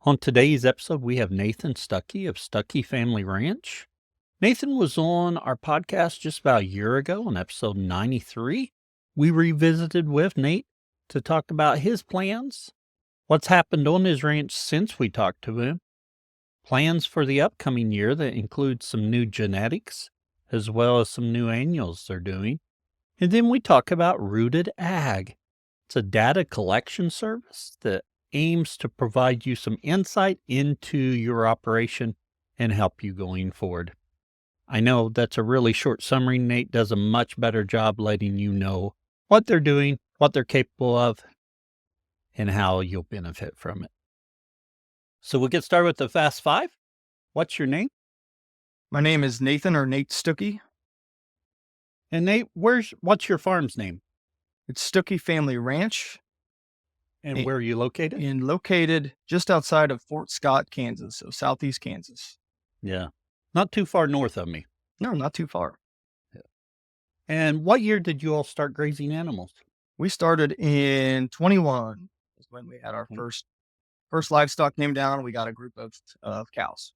On today's episode, we have Nathan Stucky of Stucky Family Ranch. Nathan was on our podcast just about a year ago on episode 93. We revisited with Nate to talk about his plans, what's happened on his ranch since we talked to him, plans for the upcoming year that include some new genetics, as well as some new annuals they're doing. And then we talk about RootedAg. It's a data collection service that aims to provide you some insight into your operation and help you going forward. I know that's a really short summary. Nate does a much better job letting you know what they're doing, what they're capable of, and how you'll benefit from it. So we'll get started with the Fast Five. What's your name? My name is Nathan or Nate Stucky. And Nate, what's your farm's name? It's Stucky Family Ranch. And where are you located? Located just outside of Fort Scott, Kansas, so southeast Kansas. Yeah. Not too far north of me. No, not too far. Yeah. And what year did you all start grazing animals? We started in 21 is when we had our first livestock named down. We got a group of cows.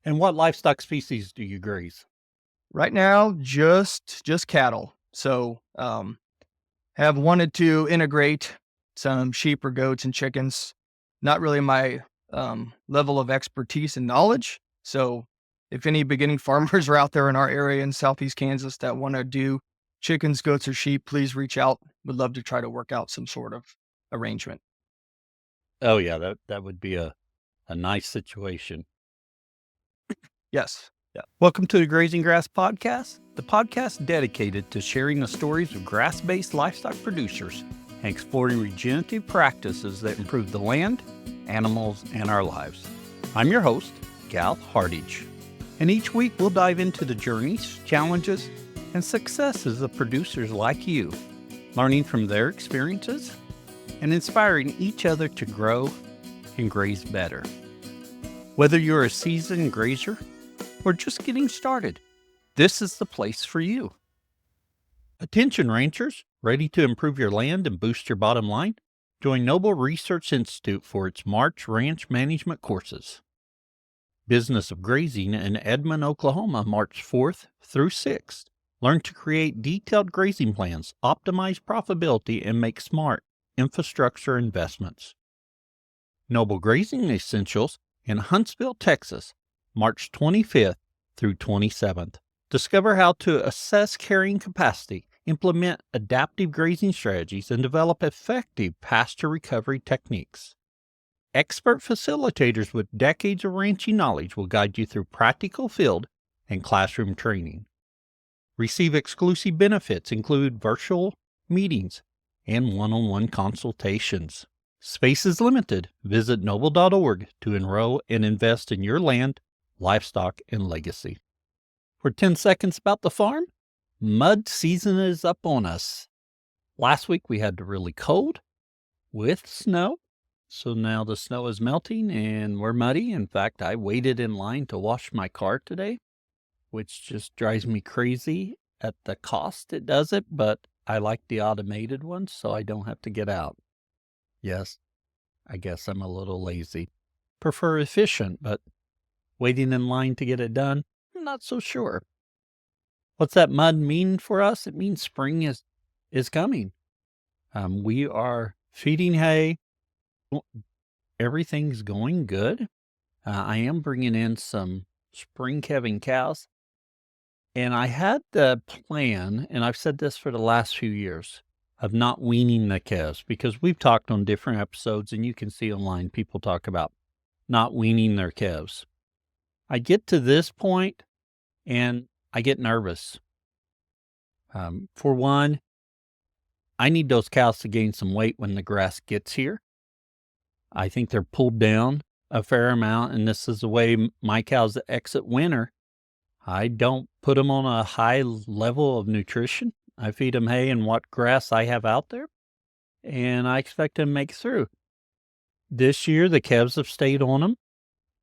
And what livestock species do you graze? Right now, just cattle. So have wanted to integrate some sheep or goats and chickens. Not really my level of expertise and knowledge. So if any beginning farmers are out there in our area in southeast Kansas that want to do chickens, goats, or sheep, please reach out. Would love to try to work out some sort of arrangement. Oh yeah, that would be a nice situation. Yes. Yeah. Welcome to the Grazing Grass Podcast, the podcast dedicated to sharing the stories of grass-based livestock producers and exploring regenerative practices that improve the land, animals, and our lives. I'm your host, Gal Hardage, and each week we'll dive into the journeys, challenges, and successes of producers like you, learning from their experiences and inspiring each other to grow and graze better. Whether you're a seasoned grazer or just getting started, this is the place for you. Attention ranchers, ready to improve your land and boost your bottom line? Join Noble Research Institute for its March Ranch Management courses. Business of Grazing in Edmond, Oklahoma, March 4th through 6th. Learn to create detailed grazing plans, optimize profitability, and make smart infrastructure investments. Noble Grazing Essentials in Huntsville, Texas, March 25th through 27th. Discover how to assess carrying capacity, implement adaptive grazing strategies, and develop effective pasture recovery techniques. Expert facilitators with decades of ranching knowledge will guide you through practical field and classroom training. Receive exclusive benefits include virtual meetings and one-on-one consultations. Space is limited. Visit noble.org to enroll and invest in your land, livestock, and legacy. For 10 seconds about the farm, mud season is up on us. Last week we had the really cold with snow. So now the snow is melting and we're muddy. In fact, I waited in line to wash my car today, which just drives me crazy at the cost it does it, but I like the automated one so I don't have to get out. Yes, I guess I'm a little lazy. Prefer efficient, but waiting in line to get it done, I'm not so sure. What's that mud mean for us? It means spring is coming. We are feeding hay. Everything's going good. I am bringing in some spring calving cows. And I had the plan, and I've said this for the last few years, of not weaning the calves, because we've talked on different episodes, and you can see online people talk about not weaning their calves. I get to this point, and I get nervous. For one, I need those cows to gain some weight when the grass gets here. I think they're pulled down a fair amount, and this is the way my cows exit winter. I don't put them on a high level of nutrition. I feed them hay and what grass I have out there, and I expect them to make it through. This year, the calves have stayed on them,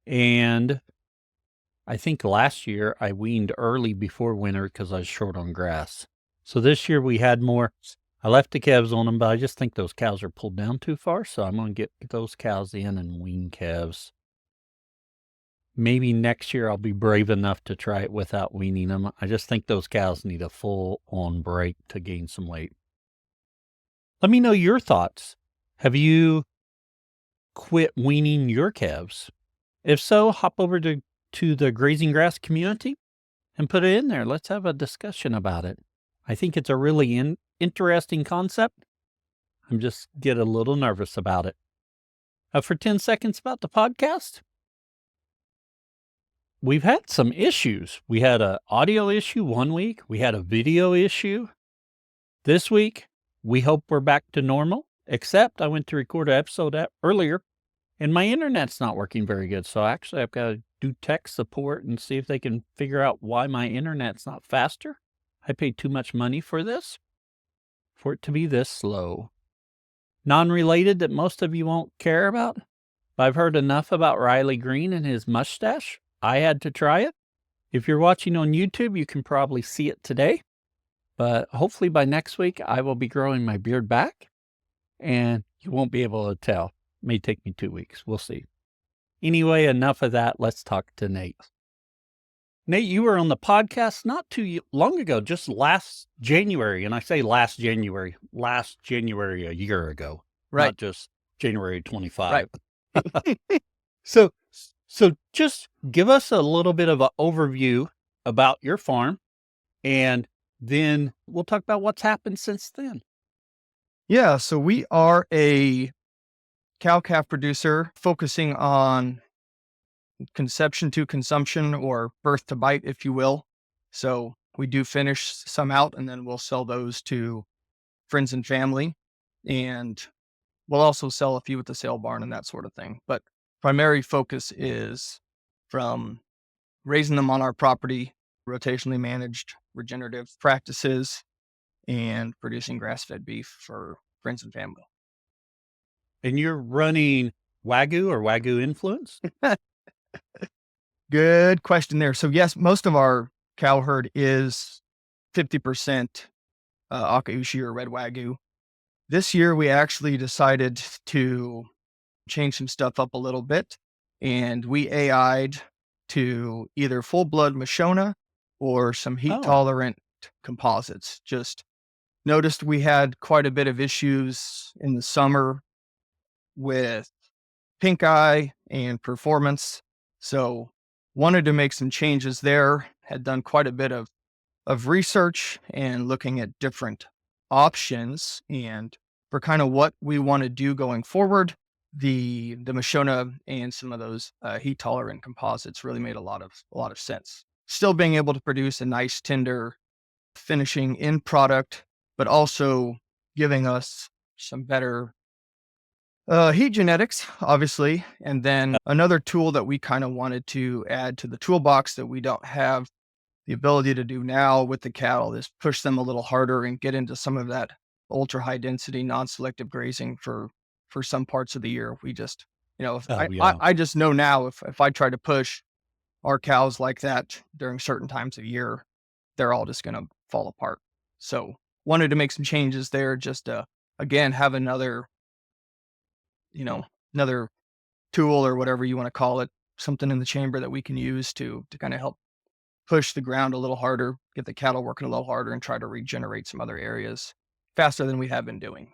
and I think last year I weaned early before winter because I was short on grass. So this year we had more I left the calves on them, but I just think those cows are pulled down too far, so I'm going to get those cows in and wean calves. Maybe next year I'll be brave enough to try it without weaning them. I just think those cows need a full-on break to gain some weight. Let me know your thoughts. Have you quit weaning your calves? If so, hop over to the Grazing Grass community and put it in there. Let's have a discussion about it. I think it's a really interesting concept. I'm just get a little nervous about it. For 10 seconds about the podcast. We've had some issues. We had an audio issue one week. We had a video issue this week. We hope we're back to normal, except I went to record an episode earlier, and my internet's not working very good. So actually, I've got to do tech support and see if they can figure out why my internet's not faster. I paid too much money for this, for it to be this slow. Non-related that most of you won't care about, but I've heard enough about Riley Green and his mustache. I had to try it. If you're watching on YouTube, you can probably see it today. But hopefully by next week, I will be growing my beard back, and you won't be able to tell. It may take me 2 weeks. We'll see. Anyway, enough of that. Let's talk to Nate. Nate, you were on the podcast not too long ago, just last January. And I say last January a year ago, Right. Not just January 25. Right. So just give us a little bit of an overview about your farm, and then we'll talk about what's happened since then. Yeah, so we are a cow-calf producer focusing on conception to consumption, or birth to bite, if you will. So we do finish some out, and then we'll sell those to friends and family. And we'll also sell a few at the sale barn and that sort of thing. But primary focus is from raising them on our property, rotationally managed regenerative practices, and producing grass-fed beef for friends and family. And you're running Wagyu or Wagyu influence? Good question there. So yes, most of our cow herd is 50% Akaushi or red Wagyu. This year, we actually decided to change some stuff up a little bit, and we AI'd to either full-blood Mashona or some heat-tolerant composites. Just noticed we had quite a bit of issues in the summer with pink eye and performance, so wanted to make some changes there. Had done quite a bit of research and looking at different options, and for kind of what we want to do going forward, the Mashona and some of those heat tolerant composites really made a lot of sense. Still being able to produce a nice tender finishing in product, but also giving us some better heat genetics, obviously. And then another tool that we kind of wanted to add to the toolbox that we don't have the ability to do now with the cattle is push them a little harder and get into some of that ultra high density, non-selective grazing for some parts of the year. We just, I just know now if I try to push our cows like that during certain times of year, they're all just going to fall apart. So wanted to make some changes there, just to, again, have another tool or whatever you want to call it, something in the chamber that we can use to kind of help push the ground a little harder, get the cattle working a little harder, and try to regenerate some other areas faster than we have been doing.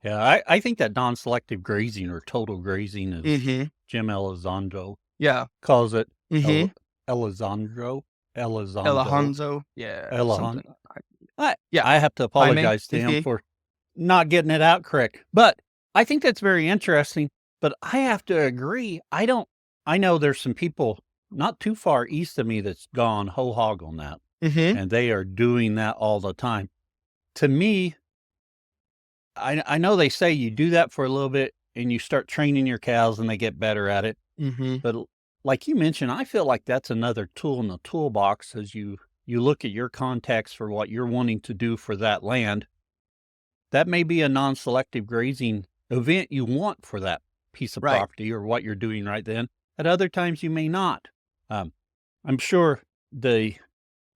Yeah, I think that non-selective grazing or total grazing is Jim Elizondo calls it. Elizondo. Yeah. I have to apologize to him for not getting it out correct. But I think that's very interesting. But I have to agree. I know there's some people not too far east of me that's gone whole hog on that. And they are doing that all the time. To me, I know they say you do that for a little bit and you start training your cows and they get better at it. But like you mentioned, I feel like that's another tool in the toolbox as you look at your context for what you're wanting to do for that land. That may be a non-selective grazing event you want for that piece of property or what you're doing right then. At other times, you may not. I'm sure the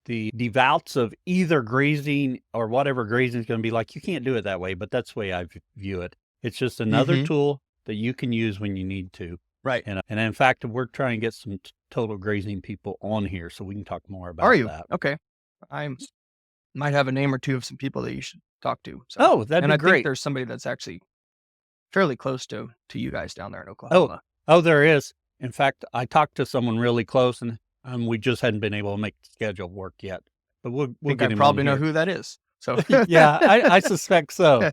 the devouts of either grazing or whatever grazing is going to be like. You can't do it that way, but that's the way I view it. It's just another tool that you can use when you need to. Right. And in fact, we're trying to get some total grazing people on here so we can talk more about Are you? that. Okay. I might have a name or two of some people that you should talk to. So. Oh, that'd and be I great. think there's somebody that's actually fairly close to you guys down there in Oklahoma. Oh, there is. In fact, I talked to someone really close, and we just hadn't been able to make the schedule work yet. But we'll get him. Probably on know here. Who that is. So yeah, I suspect so.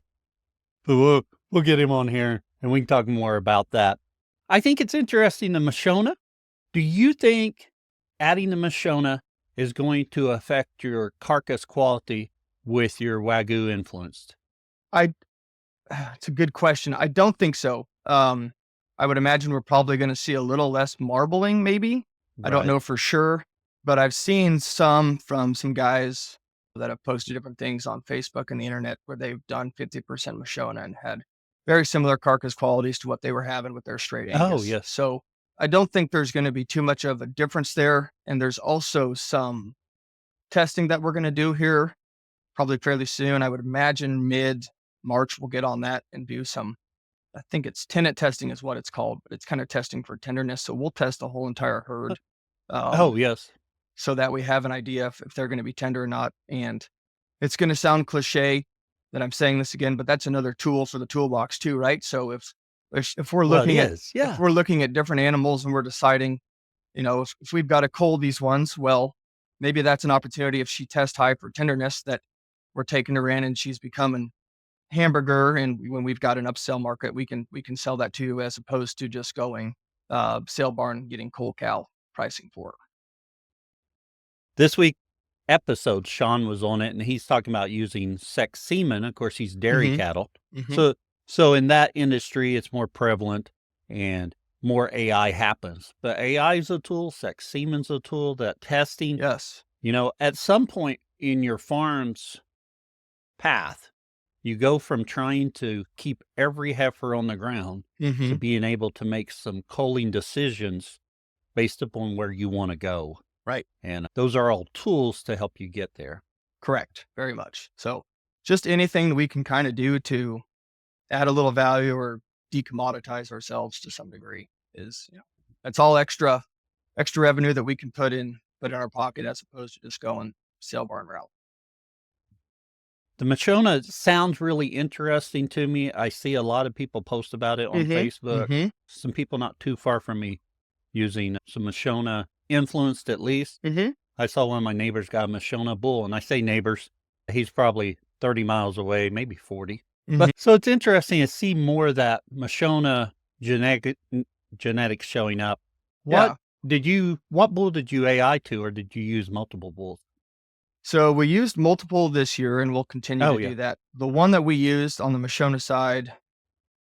But we'll get him on here, and we can talk more about that. I think it's interesting, the Mashona. Do you think adding the Mashona is going to affect your carcass quality with your Wagyu influenced? It's a good question. I don't think so. I would imagine we're probably going to see a little less marbling, maybe. Right. I don't know for sure, but I've seen some from some guys that have posted different things on Facebook and the internet where they've done 50% Mashona and had very similar carcass qualities to what they were having with their straight Angus. Oh, yes. So I don't think there's going to be too much of a difference there. And there's also some testing that we're going to do here probably fairly soon. I would imagine mid-March we'll get on that and do some, I think it's tenant testing is what it's called, but it's kind of testing for tenderness. So we'll test the whole entire herd. Oh, yes. So that we have an idea if they're going to be tender or not. And it's going to sound cliche that I'm saying this again, but that's another tool for the toolbox too, right? So if we're looking if we're looking at different animals and we're deciding, if we've got to cull these ones, well, maybe that's an opportunity if she tests high for tenderness that we're taking her in and she's becoming hamburger, and when we've got an upsell market, we can sell that to you as opposed to just going sale barn getting cull cow pricing for her. This week episode, Sean was on it, and he's talking about using sex semen. Of course, he's dairy cattle. So in that industry, it's more prevalent and more AI happens. But AI is a tool, sex semen's a tool, that testing. Yes. At some point in your farm's path, you go from trying to keep every heifer on the ground to being able to make some culling decisions based upon where you want to go. Right. And those are all tools to help you get there. Correct. Very much. So just anything that we can kind of do to add a little value or decommoditize ourselves to some degree is, that's all extra revenue that we can put in our pocket as opposed to just going sale barn route. The Mashona sounds really interesting to me. I see a lot of people post about it on Facebook. Some people not too far from me using some Mashona influenced, at least. I saw one of my neighbors got a Mashona bull, and I say neighbors, he's probably 30 miles away, maybe 40. But so it's interesting to see more of that Mashona genetics showing up. What bull did you AI to, or did you use multiple bulls? So we used multiple this year, and we'll continue to do that. The one that we used on the Mashona side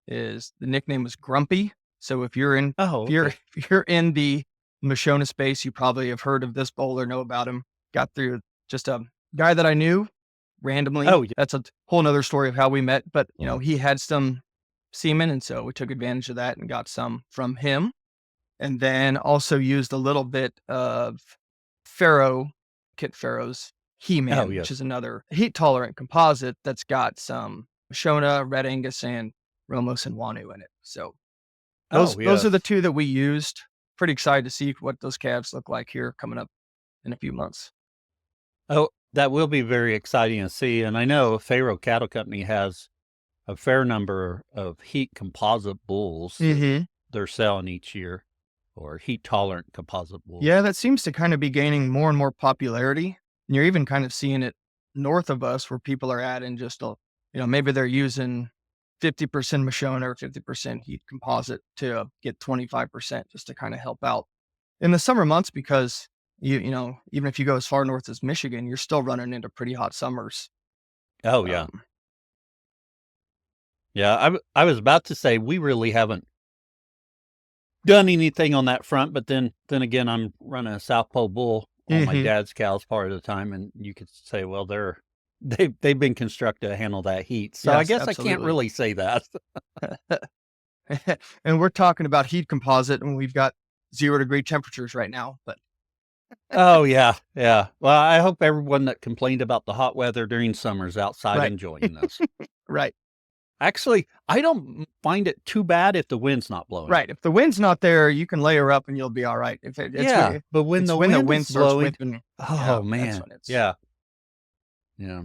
is, the nickname was Grumpy. So if you're in if you're in the Mashona space, you probably have heard of this bull or know about him. Got through just a guy that I knew randomly. That's a whole nother story of how we met. But he had some semen, and so we took advantage of that and got some from him. And then also used a little bit of Kit Pharaoh's He-Man, which is another heat-tolerant composite that's got some Mashona, Red Angus, and Romos and Wanu in it. So those are the two that we used. Pretty excited to see what those calves look like here coming up in a few months. Oh, that will be very exciting to see. And I know Pharaoh Cattle Company has a fair number of heat composite bulls that they're selling each year, or heat-tolerant composite bulls. Yeah, that seems to kind of be gaining more and more popularity. And you're even kind of seeing it north of us where people are adding just maybe they're using 50% Mashona or 50% heat composite to get 25% just to kind of help out in the summer months, because even if you go as far north as Michigan, you're still running into pretty hot summers. Oh, yeah. I was about to say we really haven't done anything on that front, but then again, I'm running a South Pole bull on my dad's cows part of the time, and you could say, well, they've been constructed to handle that heat. So yes, I guess absolutely. I can't really say that. And we're talking about heat composite, and we've got 0 degree temperatures right now, but Oh, yeah, yeah. Well, I hope everyone that complained about the hot weather during summer is outside Right. enjoying this. Right. Actually, I don't find it too bad if the wind's not blowing. Right. If the wind's not there, you can layer up and you'll be all right. If Yeah, but when it's the when the wind wind is starts blowing, whipping, yeah, oh, that's man. when it's Yeah, yeah.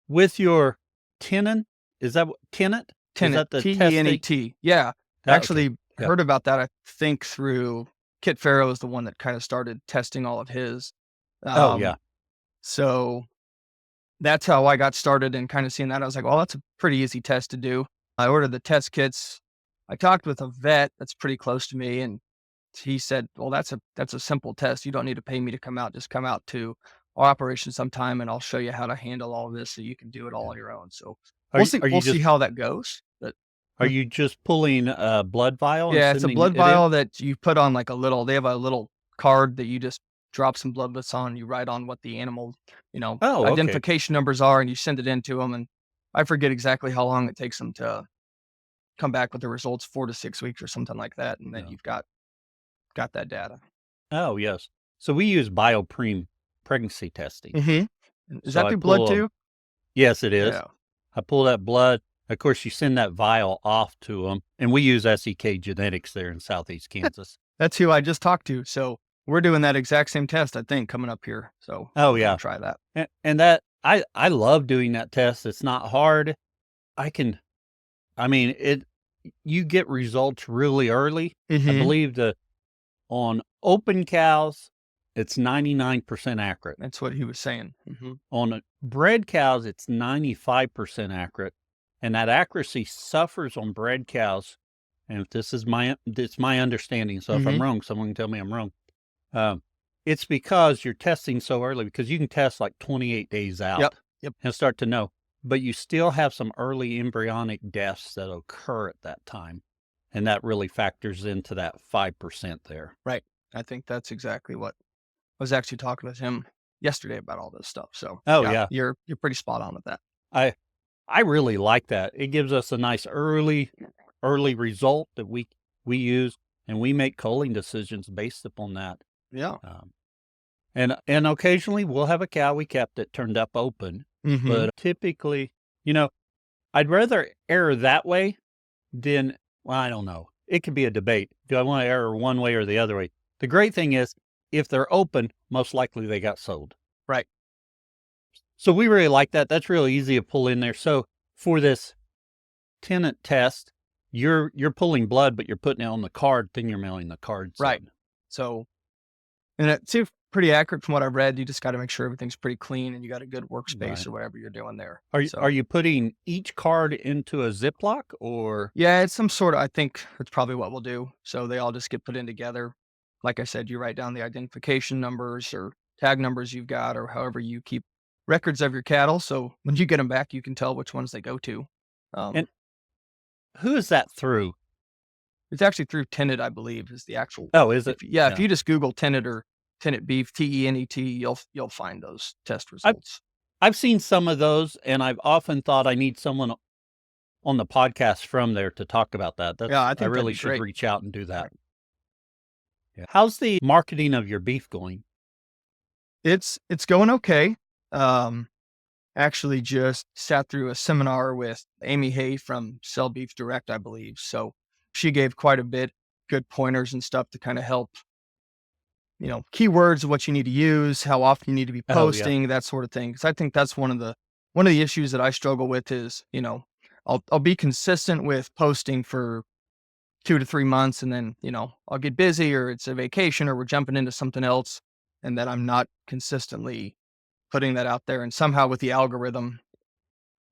With your tenon, is that what tenant? Is Tenet, that the testing? Tenet. Yeah. I Oh, okay. actually Yeah. heard about that, I think, through Kit Farrow is the one that kinda started testing all of his. Oh, yeah. Um, so that's how I got started and kinda seeing that. I was like, "Well, that's a pretty easy test to do." I ordered the test kits. I talked with a vet that's pretty close to me, and he said, "Well, that's a simple test. You don't need to pay me to come out. Just come out to our operation sometime, and I'll show you how to handle all of this so you can do it all Yeah. on your own." So Are you are we'll you see just how that goes. But are you just pulling a blood vial and yeah, it's a sending blood it in? vial that you put on like a little they have a little card that you just drop some bloodlets on, you write on what the animal, Oh, okay. identification numbers are, and you send it in to them, and I forget exactly how long it takes them to come back with the results, 4 to 6 weeks or something like that, and then Yeah. you've got that data. Oh, yes. So we use BioPreme pregnancy testing. Mhm. Is So that I through blood pull a too? yes, it is. Yeah. I pull that blood. Of course, you send that vial off to them, and we use SEK Genetics there in Southeast Kansas. That's who I just talked to, so we're doing that exact same test, I think, coming up here, so Oh, we're gonna yeah. try that. And that I love doing that test. It's not hard. I can I mean, it you get results really early. I Mhm. believe that on open cows, it's 99% accurate. That's what he was saying. Mhm. On bred cows, it's 95% accurate, and that accuracy suffers on bred cows. And if this is it's my understanding. So if I'm Mhm. wrong, someone can tell me I'm wrong. Um, it's because you're testing so early because you can test like 28 days Yep. out Yep. and start to know, but you still have some early embryonic deaths that occur at that time, and that really factors into that 5% there. Right. I think that's exactly what I was actually talking with him yesterday about all this stuff, so, Oh yeah, yeah, you're pretty spot on with that. I I really like that. It gives us a nice early result that we use, and we make culling decisions based upon that. Yeah. Um, and occasionally we'll have a cow we kept that turned up open, Mhm. but typically, you know, I'd rather err that way than well, I don't know. It could be a debate. Do I want to err one way or the other way? The great thing is, if they're open, most likely they got sold. Right. So we really like that. That's really easy to pull in there. So for this tenant test, you're pulling blood, but you're putting it on the card, then you're mailing the cards Right. in. So and it seems pretty accurate from what I've read, you just gotta make sure everything's pretty clean and you got a good workspace Right. or whatever you're doing there. Are So, you putting each card into a Ziploc or yeah, it's some sorta I think that's probably what we'll do. So they all just get put in together. Like I said, you write down the identification numbers or tag numbers you've got or however you keep records of your cattle, so when you get them back, you can tell which ones they go to. Um, and who is that through? it's actually through Tenet, I believe, is the actual Oh, is it? if Yeah. you just Google Tenet or Tenet beef, Tenet, you'll find those test I've results. I've seen some of those, and I've often thought I need someone on the podcast from there to talk about that. Yeah, I I think that'd really be should great. reach out and do that. Right. Yeah. How's the marketing of your beef going? It's going okay. Um, actually just sat through a seminar with Amy Hay from Sell Beef Direct, I believe. So she gave quite a bit good pointers and stuff to kind of help, keywords of what you need to use, how often you need to be Oh, yeah. posting, that sort of thing. Because I think that's one of the issues that I struggle with is, I'll be consistent with posting for 2 to 3 months, and then I'll get busy or it's a vacation or we're jumping into something else, and then I'm not consistently putting that out there. And somehow with the algorithm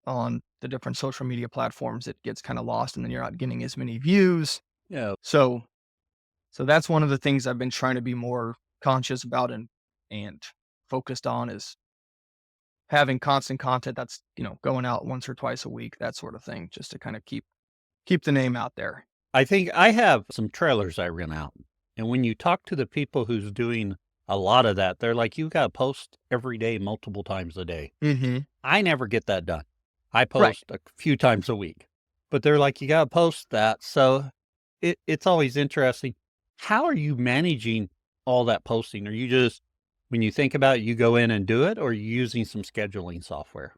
on the different social media platforms, it gets kind of lost, and then you're not getting as many views. Yeah. So that's one of the things I've been trying to be more conscious about and focused on is having constant content that's, going out once or twice a week, that sort of thing, just to kind of keep the name out there. I think I have some trailers I rent out. And when you talk to the people who's doing a lot of that, they're like, you got to post every day, multiple times a day. Mm-hmm. I never get that done. I Right. post a few times a week, but they're like, you got to post that. So it's always interesting. How are you managing all that posting? Are you just, when you think about it, you go in and do it, or are you using some scheduling software?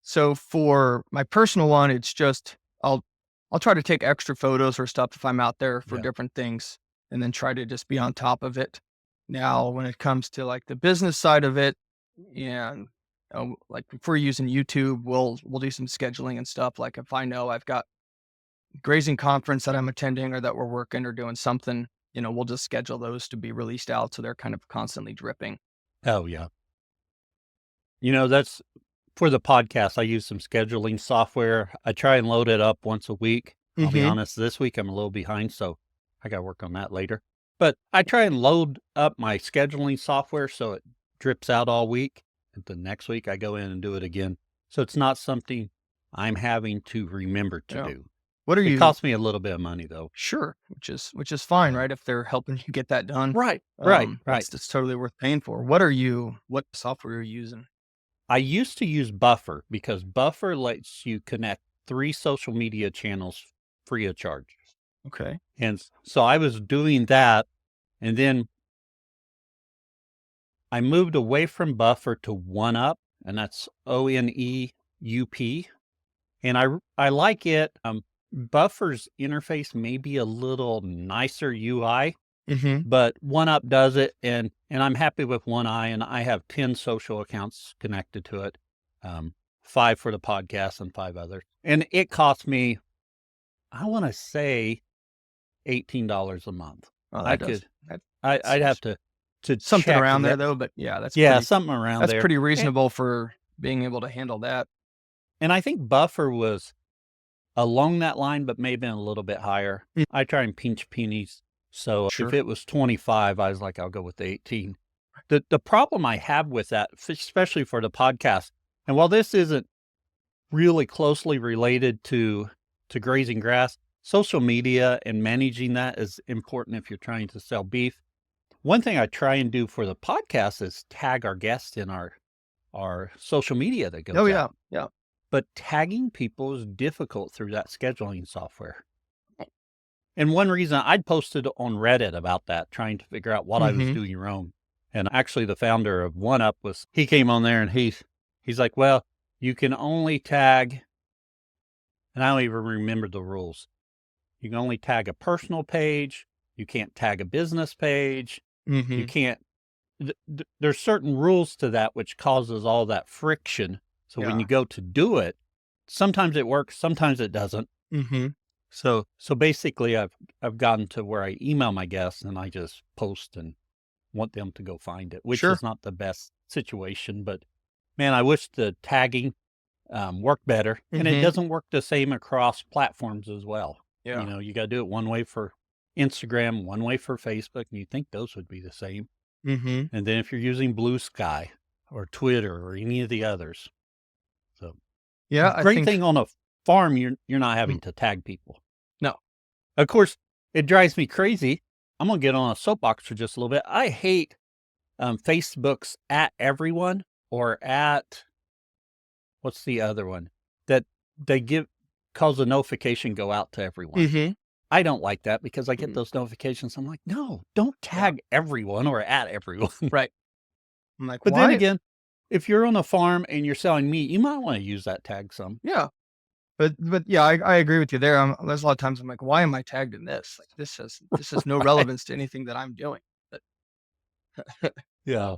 So for my personal one, it's just I'll try to take extra photos or stuff if I'm out there for Yeah. different things, and then try to just be on top of it. Now, when it comes to like the business side of it, and like if we're using YouTube, we'll do some scheduling and stuff. Like if I know I've got grazing conference that I'm attending or that we're working or doing something, we'll just schedule those to be released out so they're kind of constantly dripping. Oh, yeah. That's for the podcast. I use some scheduling software. I try and load it up once a week. I'll be honest, this week I'm a little behind, so I got to work on that later. But I try and load up my scheduling software so it drips out all week. And the next week I go in and do it again. So it's not something I'm having to remember to do. What are It you? costs me a little bit of money though. Sure, which is fine, right? If they're helping you get that done, Right. It's totally worth paying for. What software are you using? I used to use Buffer because Buffer lets you connect 3 social media channels free of charge. Okay. And so I was doing that, and then I moved away from Buffer to OneUp, and that's ONEUP. And I like it. Buffer's interface may be a little nicer UI, but OneUp does it, and I'm happy with One Eye, and I have 10 social accounts connected to it, 5 for the podcast and 5 others. And it cost me, I want to say, $18 a month. Oh, I'd have to something check around there that. though, but yeah, Something around there. that's pretty reasonable for being able to handle that. And I think Buffer was along that line, but maybe a little bit higher. I try and pinch pennies. So Sure. if it was 25, I was like, I'll go with the 18. The problem I have with that, especially for the podcast, and while this isn't really closely related to grazing grass, social media and managing that is important if you're trying to sell beef. One thing I try and do for the podcast is tag our guests in our social media that goes out. Yeah. But tagging people is difficult through that scheduling software. And one reason I'd posted on Reddit about that, trying to figure out what I was doing wrong. And actually the founder of OneUp he came on there and he's like, well, you can only tag, and I don't even remember the rules. You can only tag a personal page. You can't tag a business page. You can't, there's certain rules to that, which causes all that friction. So when you go to do it, sometimes it works, sometimes it doesn't. So basically I've gotten to where I email my guests and I just post and want them to go find it, which is not the best situation, but man, I wish the tagging worked better, and it doesn't work the same across platforms as well. Yeah. You got to do it one way for Instagram, one way for Facebook, and you think those would be the same. And then if you're using Blue Sky or Twitter or any of the others. So yeah, great thing on a farm, you're not having to tag people. No. Of course, it drives me crazy. I'm going to get on a soapbox for just a little bit. I hate Facebook's at everyone or at, what's the other one? That they cause a notification go out to everyone. I don't like that because I get those notifications. I'm like, no, don't tag everyone or at everyone. Right. I'm like, But why? then again, if you're on a farm and you're selling meat, you might want to use that tag some. Yeah. But yeah, I agree with you there. There's a lot of times I'm like, why am I tagged in this? Like this has no relevance to anything that I'm doing. But Yeah.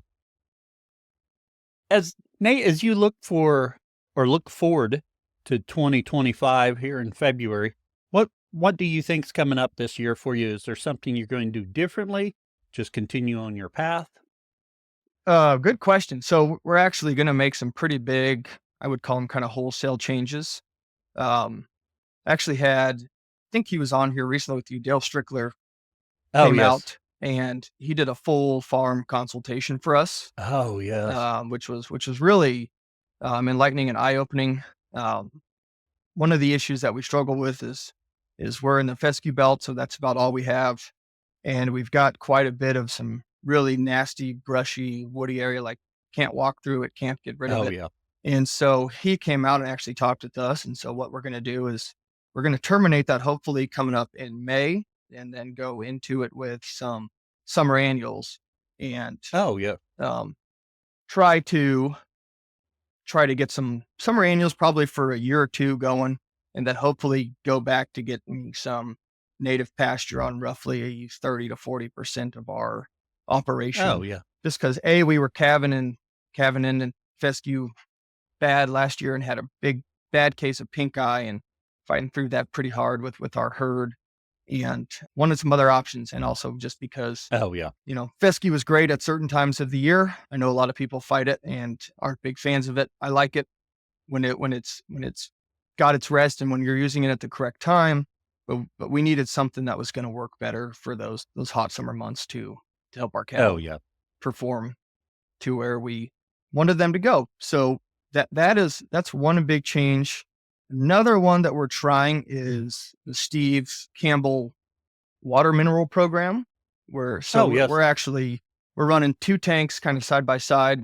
Nate, as you look forward to 2025 here in February, what do you think's coming up this year for you? Is there something you're going to do differently? Just continue on your path? Good question. So we're actually going to make some pretty big, I would call them kind of wholesale changes. Actually I think he was on here recently with you, Dale Strickler came out and he did a full farm consultation for us. Oh, yes. Which was really enlightening and eye-opening. One of the issues that we struggle with is we're in the fescue belt, so that's about all we have. And we've got quite a bit of some really nasty, brushy, woody area, like can't walk through it, can't get rid of it. Yeah. And so he came out and actually talked with us. And so what we're going to do is we're going to terminate that hopefully coming up in May and then go into it with some summer annuals and Oh, yeah. try to get some summer annuals probably for a year or two going, and then hopefully go back to getting some native pasture on roughly 30 to 40% of our Oh, operation. yeah. Just because we were calving in and fescue bad last year and had a big bad case of pink eye and fighting through that pretty hard with our herd, and wanted some other options. And also just because, Oh, yeah. fescue is great at certain times of the year. I know a lot of people fight it and aren't big fans of it. I like it when it's got its rest and when you're using it at the correct time. But we needed something that was going to work better for those hot summer months to help our Oh, cattle yeah. perform to where we wanted them to go. So that's one big change. Another one that we're trying is the Steve Campbell water mineral program, where Oh, yes. we're running 2 tanks kind of side by side.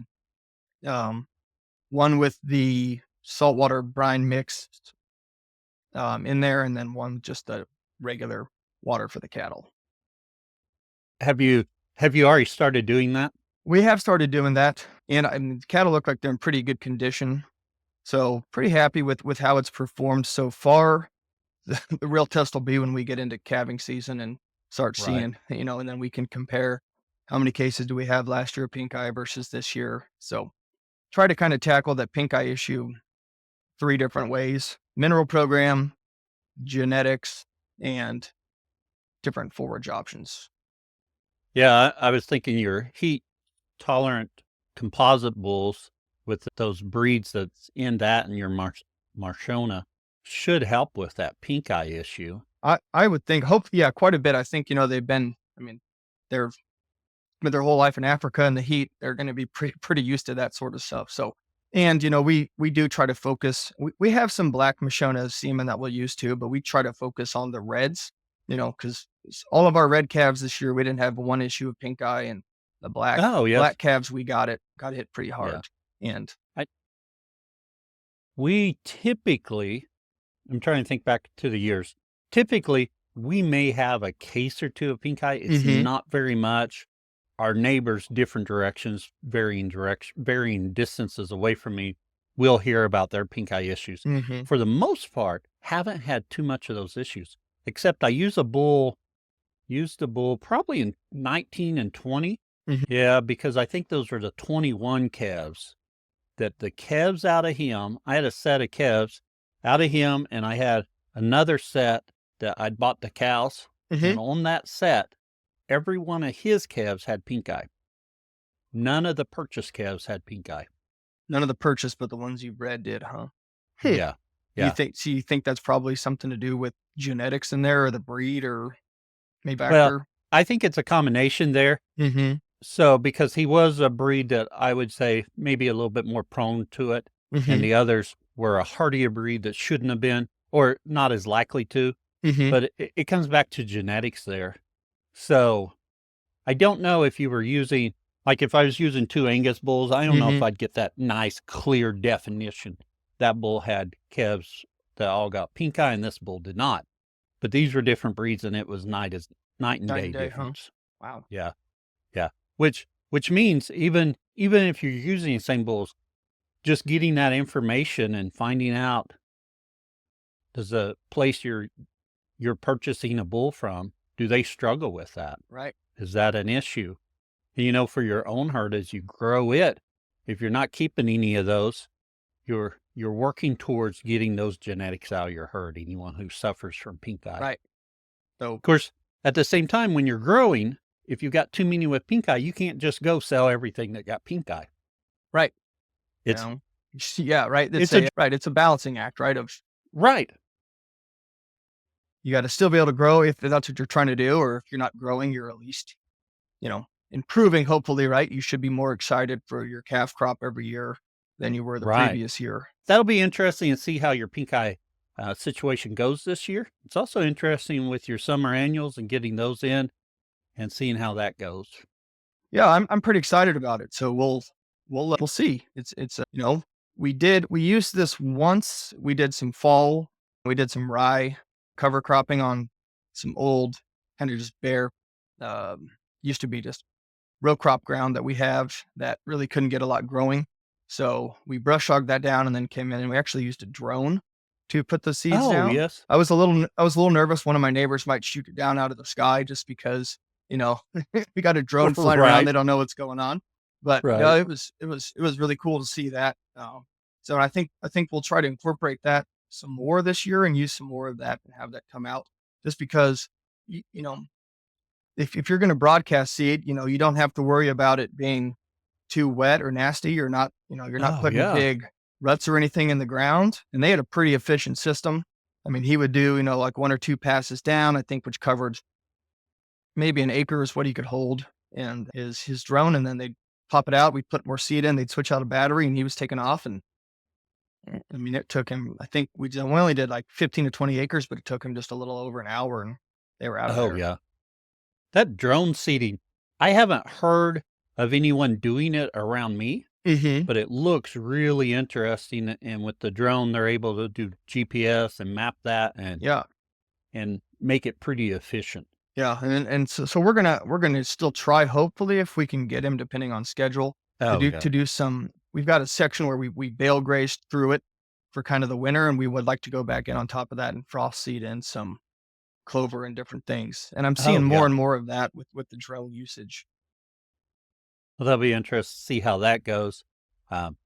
One with the saltwater brine mixed in there, and then one just the regular water for the cattle. Have you already started doing that? We have started doing that, and the cattle look like they're in pretty good condition. So pretty happy with how it's performed so far. The real test will be when we get into calving season and start Right. seeing, and then we can compare how many cases do we have last year of pink eye versus this year. So try to kind of tackle that pink eye issue 3 different ways: mineral program, genetics, and different forage options. Yeah, I was thinking your heat-tolerant composite bulls with those breeds that's in that and your Marshona should help with that pink eye issue. I would think, yeah, quite a bit. I think, they've been, they're with their whole life in Africa and the heat, they're going to be pretty used to that sort of stuff. So, and we do try to focus. We have some black Mashona semen that we'll use too, but we try to focus on the reds. Because all of our red calves this year, we didn't have one issue of pink eye, and the Oh, yes. black calves we got hit pretty Yeah. hard. And We typically, I'm trying to think back to the years. Typically, we may have a case or two of pink eye. It's not very much. Our neighbors, different directions, varying distances away from me, will hear about their pink eye issues. For the most part, haven't had too much of those issues. Except I used a bull probably in 19 and 20. Yeah, because I think those were the 21 calves. That the calves out of him, I had a set of calves out of him, and I had another set that I'd bought the cows. And on that set, every one of his calves had pink eye. None of the purchase calves had pink eye. None of the purchase, but the ones you bred did, huh? Yeah. Yeah. You think that's probably something to do with genetics in there, or the breed, or maybe Well, factor? I think it's a combination there. So, because he was a breed that I would say maybe a little bit more prone to it, and the others were a hardier breed that shouldn't have been, or not as likely to. But it comes back to genetics there. So, I don't know if you were using, like if I was using 2 Angus bulls, I don't know if I'd get that nice, clear definition. That bull had calves that all got pink eye, and this bull did not. But these were different breeds, and it was night and day difference. Huh? Wow. Yeah. Yeah. Which means even if you're using the same bulls, just getting that information and finding out, does the place you're purchasing a bull from, do they struggle with that? Right. Is that an issue? For your own herd, as you grow it, if you're not keeping any of those, you're working towards getting those genetics out of your herd, anyone who suffers from pink eye. Right. So, of course, at the same time, when you're growing, if you've got too many with pink eye, you can't just go sell everything that got pink eye. right. It's Yeah, right. It's It's a balancing act, right? right. You got to still be able to grow if that's what you're trying to do, or if you're not growing, you're at least, improving, hopefully, right? You should be more excited for your calf crop every year than you were the Right. previous year. That'll be interesting to see how your pink eye situation goes this year. It's also interesting with your summer annuals and getting those in and seeing how that goes. Yeah, I'm pretty excited about it. So we'll see. We used this once. We did some fall. We did some rye cover cropping on some old kind of just bare used to be just row crop ground that we have that really couldn't get a lot growing. So we brush hogged that down and then came in and we actually used a drone to put the seeds Oh, down. yes. I was a little nervous one of my neighbors might shoot it down out of the sky just because, we got a drone flying around, Right. they don't know what's going on. But no, Right. it was really cool to see that. So I think we'll try to incorporate that some more this year and use some more of that and have that come out just because you know if you're going to broadcast seed, you don't have to worry about it being too wet or nasty. You're not Oh, putting yeah. big ruts or anything in the ground. And they had a pretty efficient system. I mean, he would do, like 1 or 2 passes down, I think, which covered maybe an acre is what he could hold and his drone. And then they'd pop it out. We'd put more seed in. They'd switch out a battery and he was taking off. And I mean, it took him, I think we only did like 15 to 20 acres, but it took him just a little over an hour and they were out of Oh, there. yeah. That drone seeding, I haven't heard of anyone doing it around me, Mm-hmm. but it looks really interesting. And with the drone, they're able to do GPS and map that Yeah. and make it pretty efficient. Yeah, and so we're gonna still try, hopefully, if we can get him, depending on schedule, to Oh, do yeah. to do some. We've got a section where we bale grazed through it for kind of the winter, and we would like to go back in on top of that and frost seed in some clover and different things. And I'm seeing Oh, more yeah. and more of that with the drone usage. Well, that'll be interesting to see how that goes. Um,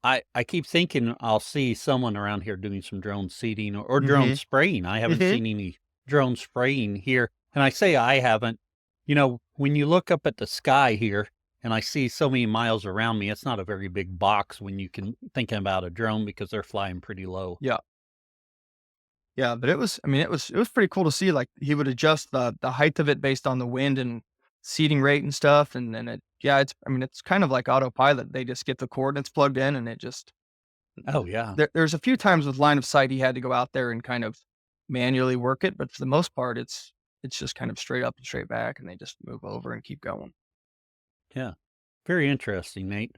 I keep thinking I'll see someone around here doing some drone seeding or drone Mhm. spraying. I haven't Mhm. seen any drone spraying here. And I say I haven't. When you look up at the sky here and I see so many miles around me, it's not a very big box when you can thinking about a drone because they're flying pretty low. Yeah. Yeah, but it was pretty cool to see, like, he would adjust the height of it based on the wind and seeding rate and stuff, and then it's kind of like autopilot. They just get the coordinates plugged in, and it just Oh, yeah. there's a few times with line of sight he had to go out there and kind of manually work it, but for the most part, it's just kind of straight up and straight back, and they just move over and keep going. Yeah. Very interesting, Nate.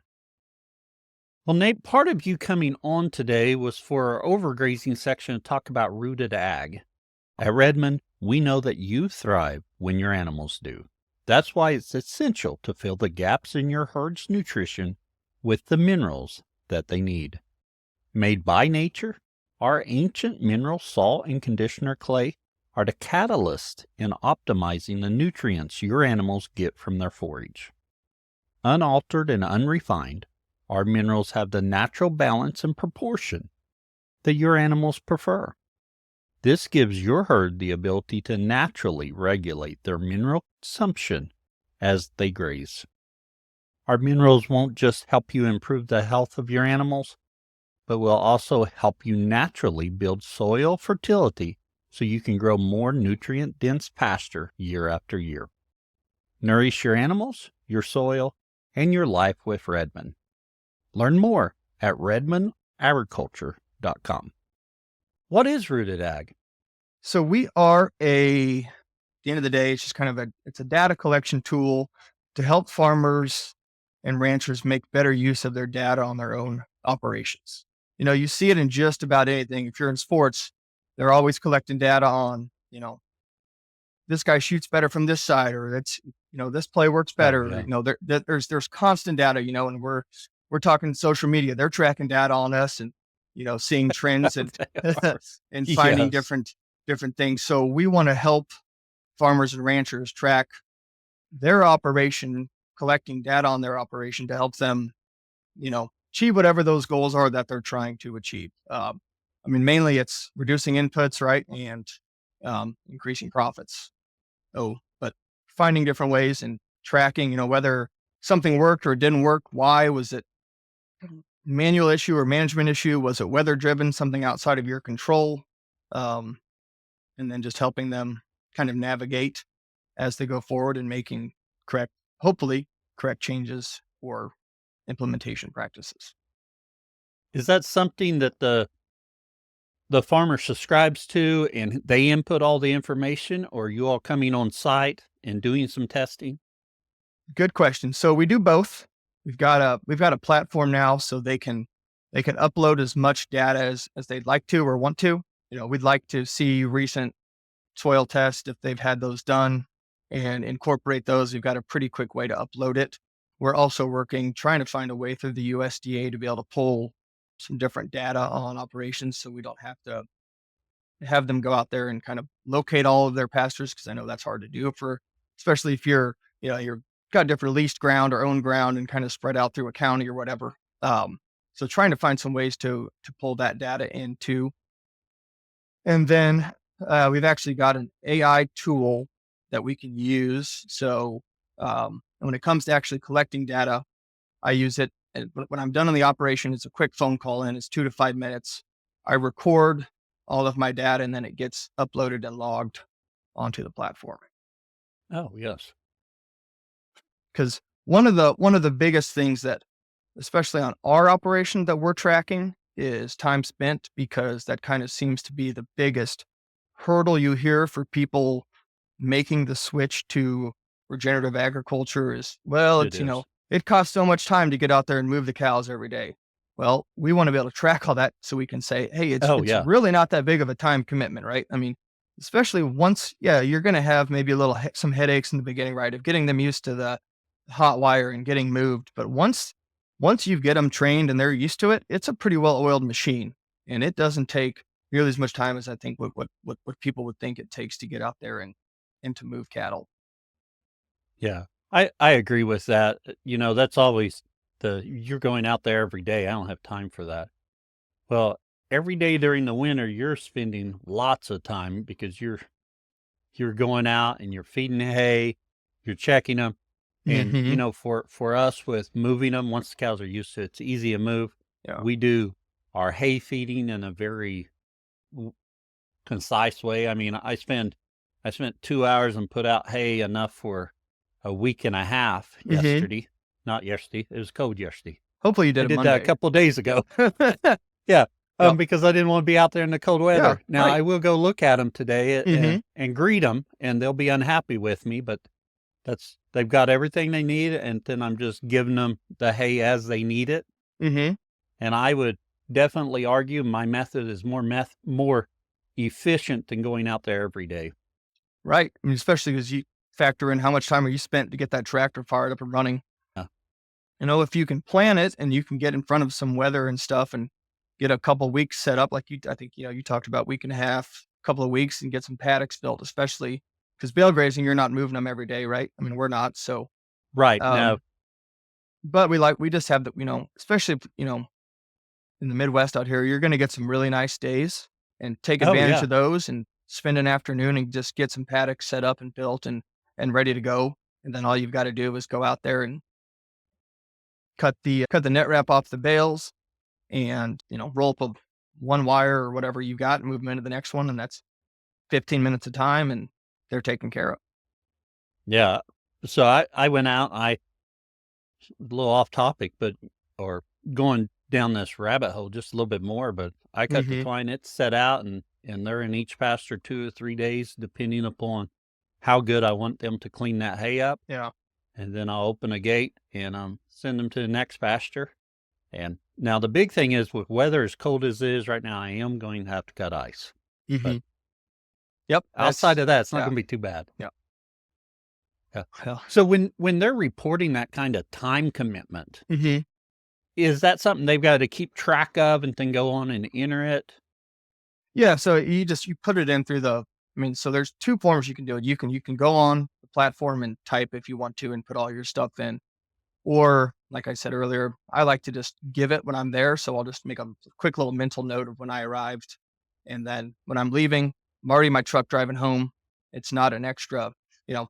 Well, Nate, part of you coming on today was for our overgrazing section to talk about RootedAg. At Redmond, we know that you thrive when your animals do. That's why it's essential to fill the gaps in your herd's nutrition with the minerals that they need. Made by nature, our ancient mineral salt and conditioner clay are the catalyst in optimizing the nutrients your animals get from their forage. Unaltered and unrefined, our minerals have the natural balance and proportion that your animals prefer. This gives your herd the ability to naturally regulate their mineral consumption as they graze. Our minerals won't just help you improve the health of your animals, but will also help you naturally build soil fertility so you can grow more nutrient-dense pasture year after year. Nourish your animals, your soil, and your life with Redmond. Learn more at redmondagriculture.com. What is RootedAg? So we are at the end of the day, it's just kind of it's a data collection tool to help farmers and ranchers make better use of their data on their own operations. You see it in just about anything. If you're in sports, they're always collecting data on, this guy shoots better from this side, or this play works Oh, better. yeah. There's constant data, and we're talking social media. They're tracking data on us and, seeing trends and They are. and finding Yes. different things. So we want to help farmers and ranchers track their operation, collecting data on their operation to help them, achieve whatever those goals are that they're trying to achieve. Mainly it's reducing inputs, right, and increasing profits. Oh, but finding different ways and tracking, whether something worked or didn't work. Why was it manual issue or management issue? Was it weather driven, something outside of your control? Um, and then just helping them kind of navigate as they go forward and making hopefully correct changes or implementation practices. Is that something that the farmer subscribes to and they input all the information, or are you all coming on site and doing some testing? Good question. So we do both. We've got a platform now so they can upload as much data as they'd like to or want to. We'd like to see recent soil tests if they've had those done and incorporate those. We've got a pretty quick way to upload it. We're also trying to find a way through the USDA to be able to pull some different data on operations so we don't have to have them go out there and kind of locate all of their pastures, because I know that's hard to do especially if you're got different leased ground or owned ground and kind of spread out through a county or whatever. So trying to find some ways to pull that data into. And then we've actually got an AI tool that we can use. So when it comes to actually collecting data, I use it. And when I'm done on the operation, it's a quick phone call in. It's 2 to 5 minutes. I record all of my data, and then it gets uploaded and logged onto the platform. Oh, yes. Because one of the biggest things that, especially on our operation, that we're tracking is time spent, because that kind of seems to be the biggest hurdle you hear for people making the switch to regenerative agriculture is, well, It is. it costs so much time to get out there and move the cows every day. Well, we want to be able to track all that so we can say, hey, it's Yeah. really not that big of a time commitment, right? I mean, especially once, you're going to have maybe some headaches in the beginning, right? Of getting them used to the hot wire and getting moved. But once you get them trained and they're used to it, it's a pretty well-oiled machine, and it doesn't take nearly as much time as I think what people would think it takes to get out there and to move cattle. Yeah. I agree with that. That's always you're going out there every day. I don't have time for that. Well, every day during the winter, you're spending lots of time because you're going out and you're feeding hay, you're checking them. And, Mm-hmm. for us with moving them, once the cows are used to it, it's easy to move. Yeah. We do our hay feeding in a very concise way. I mean, I spent 2 hours and put out hay enough for a week and a half yesterday. Not yesterday. It was cold yesterday. Hopefully you I did it did Monday. that a couple of days ago. Yeah. Yep. Because I didn't want to be out there in the cold weather. Yeah, Now right. I will go look at them today Mhm. and greet them, and they'll be unhappy with me, but they've got everything they need, and then I'm just giving them the hay as they need it. Mhm. And I would definitely argue my method is more efficient than going out there every day. Right. I mean, especially because you factor in how much time are you spent to get that tractor fired up and running. Yeah. If you can plan it and you can get in front of some weather and stuff and get a couple weeks set up, like I think, you talked about week and a half, couple of weeks, and get some paddocks built, especially because bale grazing, you're not moving them every day, right? I mean, we're not. So, Right. Now, um, but we just have the, especially, in the Midwest out here, you're going to get some really nice days, and take oh, advantage yeah. of those and spend an afternoon and just get some paddocks set up and built and ready to go. And then all you've got to do is go out there and cut the net wrap off the bales, and roll up one wire or whatever you got and move them into the next one, and that's 15 minutes of time, and they're taken care of. Yeah. So I went out, a little off topic, or going down this rabbit hole just a little bit more, but I cut the Mhm. twine, it's set out, and they're in each pasture 2 or 3 days, depending upon how good I want them to clean that hay up. Yeah. And then I'll open a gate and send them to the next pasture. And now the big thing is, with weather as cold as it is right now, I am going to have to cut ice. But Mhm. Yep. outside of that, it's not Yeah. going to be too bad. Yeah. Yeah. Yeah. So when they're reporting that kind of time commitment, Mhm. is that something they've got to keep track of and then go on and enter it? Yeah, so you put it in through so there's two forms you can do it. You can go on the platform and type if you want to and put all your stuff in. Or, like I said earlier, I like to just give it when I'm there. So I'll just make a quick little mental note of when I arrived. And then when I'm leaving, I'm already in my truck driving home. It's not an extra, you know,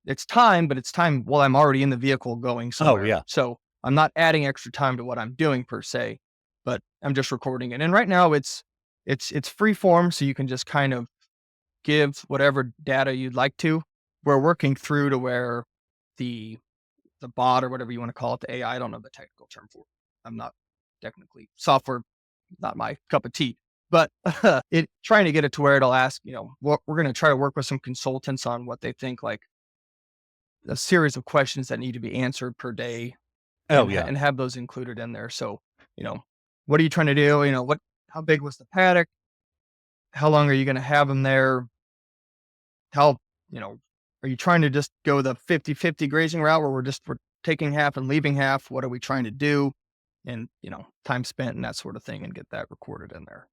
it's time, but it's time while I'm already in the vehicle going Oh, somewhere. yeah. So I'm not adding extra time to what I'm doing per se, but I'm just recording it. And right now it's free form, so you can just kind of give whatever data you'd like to. We're working through to where the bot, or whatever you want to call it, the AI, I don't know the technical term for it. I'm not technically software, not my cup of tea. But it trying to get it to where it'll ask, we're going to try to work with some consultants on what they think, like a series of questions that need to be answered per day, Oh, yeah. and have those included in there. So, you know, what are you trying to do? How big was the paddock? How long are you going to have them there? How, you know, Are you trying to just go the 50-50 grazing route where we're taking half and leaving half? What are we trying to do? And, time spent and that sort of thing, and get that recorded in there.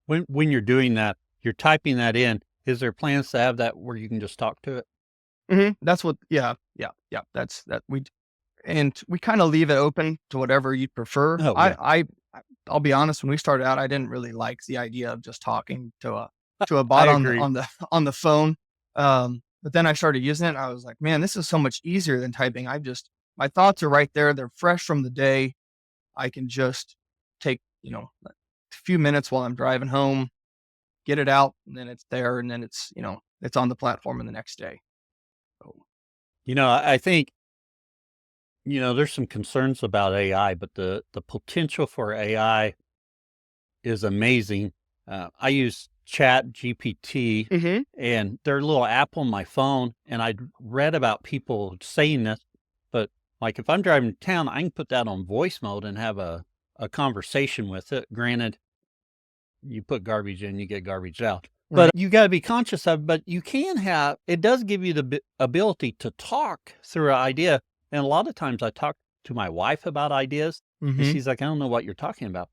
When you're doing that, you're typing that in. Is there plans to have that where you can just talk to it? That's what, yeah. That's that we kind of leave it open to whatever you prefer. Oh, yeah. I'll be honest, when we started out, I didn't really like the idea of just talking to a I bot on agree. on the phone. But then I started using it and I was like, man, this is so much easier than typing. My thoughts are right there. They're fresh from the day. I can just take, a few minutes while I'm driving home, get it out, and then it's there, and then it's on the platform in the next day. So, I think, there's some concerns about AI, but the potential for AI is amazing. I use Chat GPT and their little app on my phone, and I read about people saying this, but like if I'm driving to town, I can put that on voice mode and have a conversation with it. Granted, you put garbage in, you get garbage out. But you got to be conscious of, but you can have, it does give you the ability to talk through an idea. And a lot of times I talk to my wife about ideas and she's like, I don't know what you're talking about.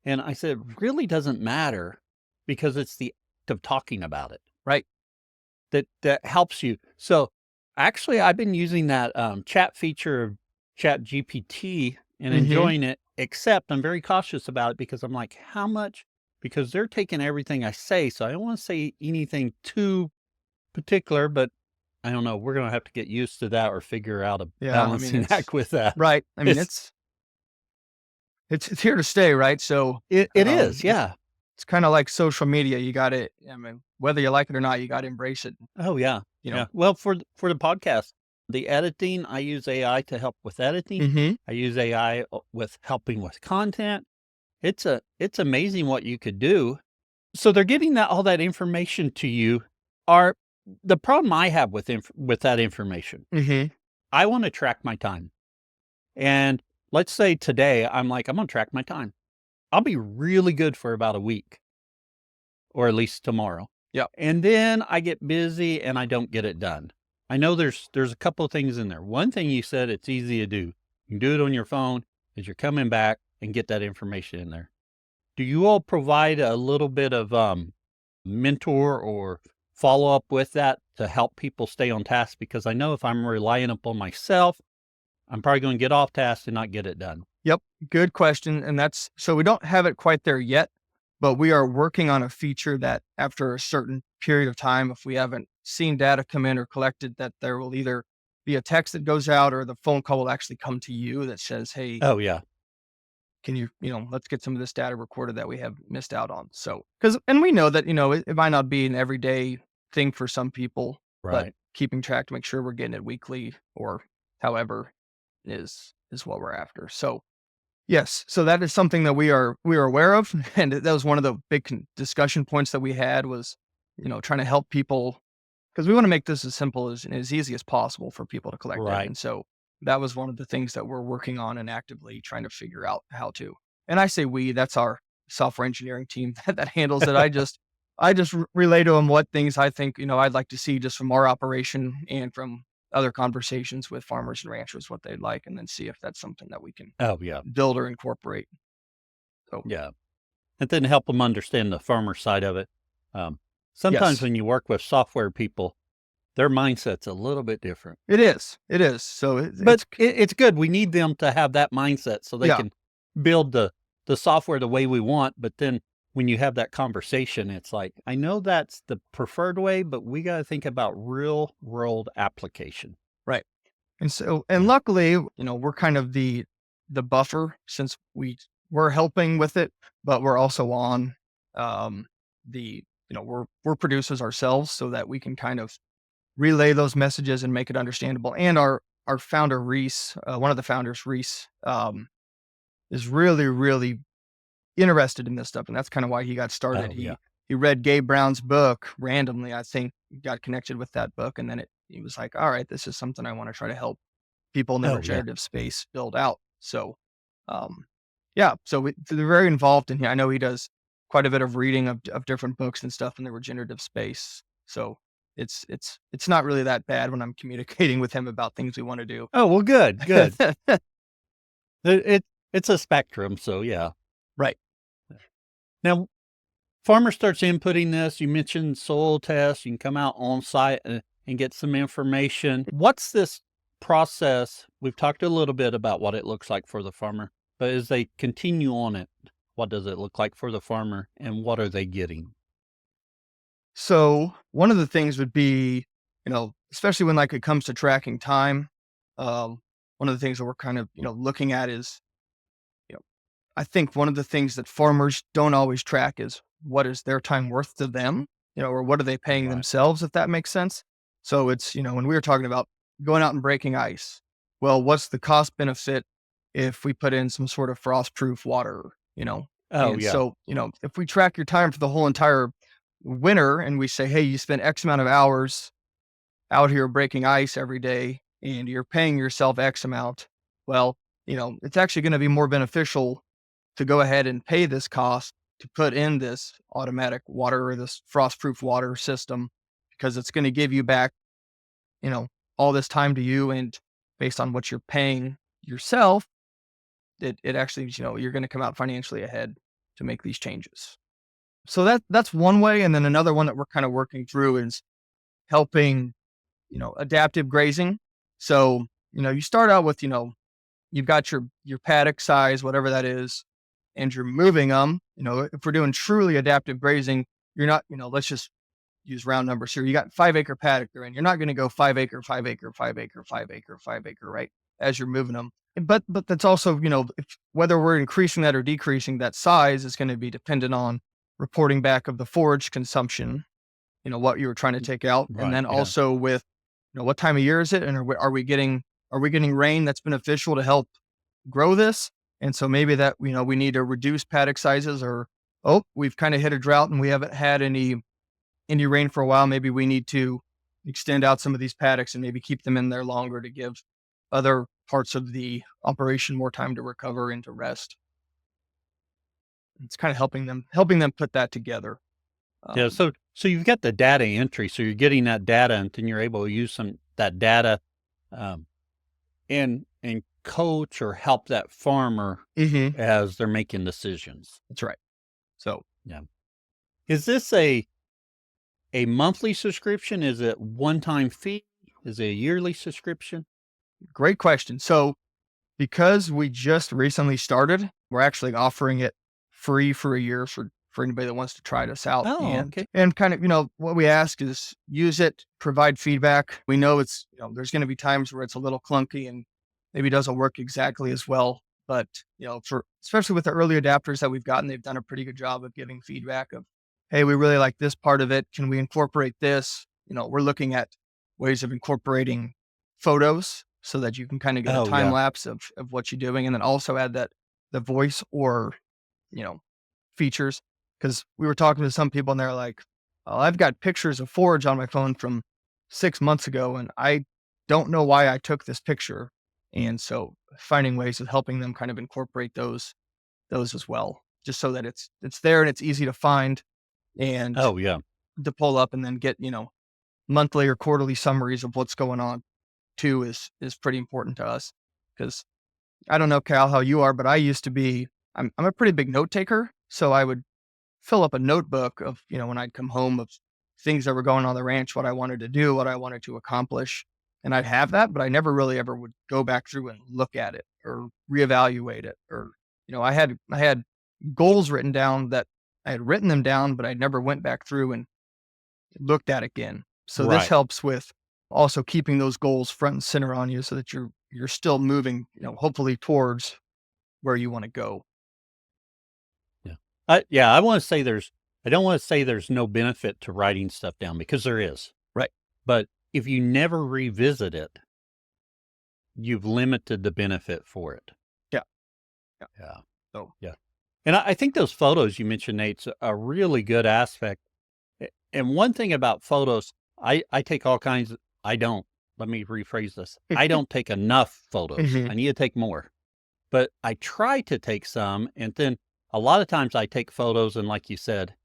And I said, it really doesn't matter because it's the act of talking about it. Right. That helps you. So actually I've been using that chat feature of Chat GPT and enjoying it, except I'm very cautious about it because I'm like, how much? Because they're taking everything I say. So I don't want to say anything too particular, but I don't know. We're going to have to get used to that or figure out a balancing act with that. Right. I mean, it's here to stay, right? So it is. Yeah. It's kind of like social media. You got to, whether you like it or not, you got to embrace it. Oh, yeah. Yeah. Well, for the podcast, the editing, I use AI to help with editing. I use AI with helping with content. It's amazing what you could do. So they're getting all that information to you. The problem I have with that information, I want to track my time. And let's say today, I'm going to track my time. I'll be really good for about a week, or at least tomorrow. Yeah. And then I get busy and I don't get it done. I know there's a couple of things in there. One thing you said, it's easy to do. You can do it on your phone as you're coming back and get that information in there. Do you all provide a little bit of mentor or follow up with that to help people stay on task? Because I know if I'm relying upon myself, I'm probably going to get off task and not get it done. Yep. Good question. And so we don't have it quite there yet, but we are working on a feature that after a certain period of time, if we haven't seen data come in or collected, that there will either be a text that goes out or the phone call will actually come to you that says, hey, oh yeah, can you, let's get some of this data recorded that we have missed out on. So, and we know that, it might not be an everyday thing for some people, right. But keeping track to make sure we're getting it weekly or however is what we're after. So yes, so that is something that we are aware of. And that was one of the big discussion points that we had was, trying to help people, because we want to make this as simple and as easy as possible for people to collect it. And so that was one of the things that we're working on and actively trying to figure out how to. And I say that's our software engineering team that handles it. I just relay to them what things I think, I'd like to see just from our operation and from other conversations with farmers and ranchers, what they'd like, and then see if that's something that we can build or incorporate. So yeah. And then help them understand the farmer side of it. Sometimes when you work with software people, their mindset's a little bit different. It is. So, it's good. We need them to have that mindset so they can build the software the way we want. But then when you have that conversation, it's like, I know that's the preferred way, but we got to think about real world application. Right. And so, and luckily, we're kind of the buffer since we're helping with it, but we're also on we're producers ourselves so that we can kind of relay those messages and make it understandable. And our founder, Reese, one of the founders, Reese, is really, really interested in this stuff. And that's kind of why he got started. He read Gabe Brown's book randomly, I think, got connected with that book. And then he was like, all right, this is something I want to try to help people in the regenerative space build out. So, so they're very involved in here. I know he does quite a bit of reading of different books and stuff in the regenerative space. So it's not really that bad when I'm communicating with him about things we want to do. Oh, well, good, good. It's a spectrum, so yeah. Right. Now, farmer starts inputting this. You mentioned soil tests. You can come out on site and get some information. What's this process? We've talked a little bit about what it looks like for the farmer, but as they continue on it, what does it look like for the farmer and what are they getting? So one of the things would be, especially when like it comes to tracking time, one of the things that we're kind of, looking at is, you know, I think one of the things that farmers don't always track is what is their time worth to them, or what are they paying Right. themselves, if that makes sense. So it's, when we were talking about going out and breaking ice, well, what's the cost benefit if we put in some sort of frost proof water, Oh, and yeah. so, if we track your time for the whole entire winter and we say, hey, you spent X amount of hours out here breaking ice every day and you're paying yourself X amount, well, it's actually going to be more beneficial to go ahead and pay this cost to put in this automatic water or this frost-proof water system because it's going to give you back, you know, all this time to you. And based on what you're paying yourself, it actually, you're going to come out financially ahead to make these changes. So that's one way. And then another one that we're kind of working through is helping, adaptive grazing. So, you start out with, you've got your paddock size, whatever that is, and you're moving them. If we're doing truly adaptive grazing, you're not, let's just use round numbers here. You got 5-acre paddock they're in. You're not going to go 5-acre, 5-acre, 5-acre, 5-acre, 5-acre, right? As you're moving them. But that's also, whether we're increasing that or decreasing that size is going to be dependent on reporting back of the forage consumption, what you were trying to take out. And Right. then Yeah. also with, what time of year is it? And are we getting rain that's beneficial to help grow this? And so maybe that, we need to reduce paddock sizes or, oh, we've kind of hit a drought and we haven't had any rain for a while. Maybe we need to extend out some of these paddocks and maybe keep them in there longer to give other parts of the operation more time to recover and to rest. It's kind of helping them put that together. Yeah. Um, So you've got the data entry. So you're getting that data and then you're able to use that data, um, and coach or help that farmer mhm, as they're making decisions. that's right. So Yeah. Is this a monthly subscription? Is it one-time fee? Is it a yearly subscription? great question. So because we just recently started, we're actually offering it free for a year for anybody that wants to try this out. Oh, And okay. and kind of, what we ask is use it, provide feedback. We know it's, there's going to be times where it's a little clunky and maybe doesn't work exactly as well. But, for especially with the early adapters that we've gotten, they've done a pretty good job of giving feedback of, hey, we really like this part of it. Can we incorporate this? We're looking at ways of incorporating photos so that you can kind of get a Oh, time yeah. lapse of what you're doing, and then also add that the voice or, you know, features. Because we were talking to some people and they're like, oh, I've got pictures of forage on my phone from 6 months ago, and I don't know why I took this picture. And so finding ways of helping them kind of incorporate those as well, just so that it's there and it's easy to find and Oh, yeah. to pull up and then get, monthly or quarterly summaries of what's going on too is pretty important to us. Because I don't know, Cal, how you are, but I used to be I'm a pretty big note taker. So I would fill up a notebook of, when I'd come home of things that were going on the ranch, what I wanted to do, what I wanted to accomplish. And I'd have that, but I never really ever would go back through and look at it or reevaluate it. Or, I had goals written down that I had written them down, but I never went back through and looked at again. So this Right. helps with also keeping those goals front and center on you so that you're still moving, hopefully towards where you want to go. Yeah. I don't want to say there's no benefit to writing stuff down because there is. Right. But if you never revisit it, you've limited the benefit for it. Yeah. Yeah. Yeah. So Yeah. And I think those photos you mentioned, Nate's a really good aspect. And one thing about photos, I take all kinds I don't. Let me rephrase this. I don't take enough photos. mhm. I need to take more. But I try to take some, and then a lot of times I take photos and like you said,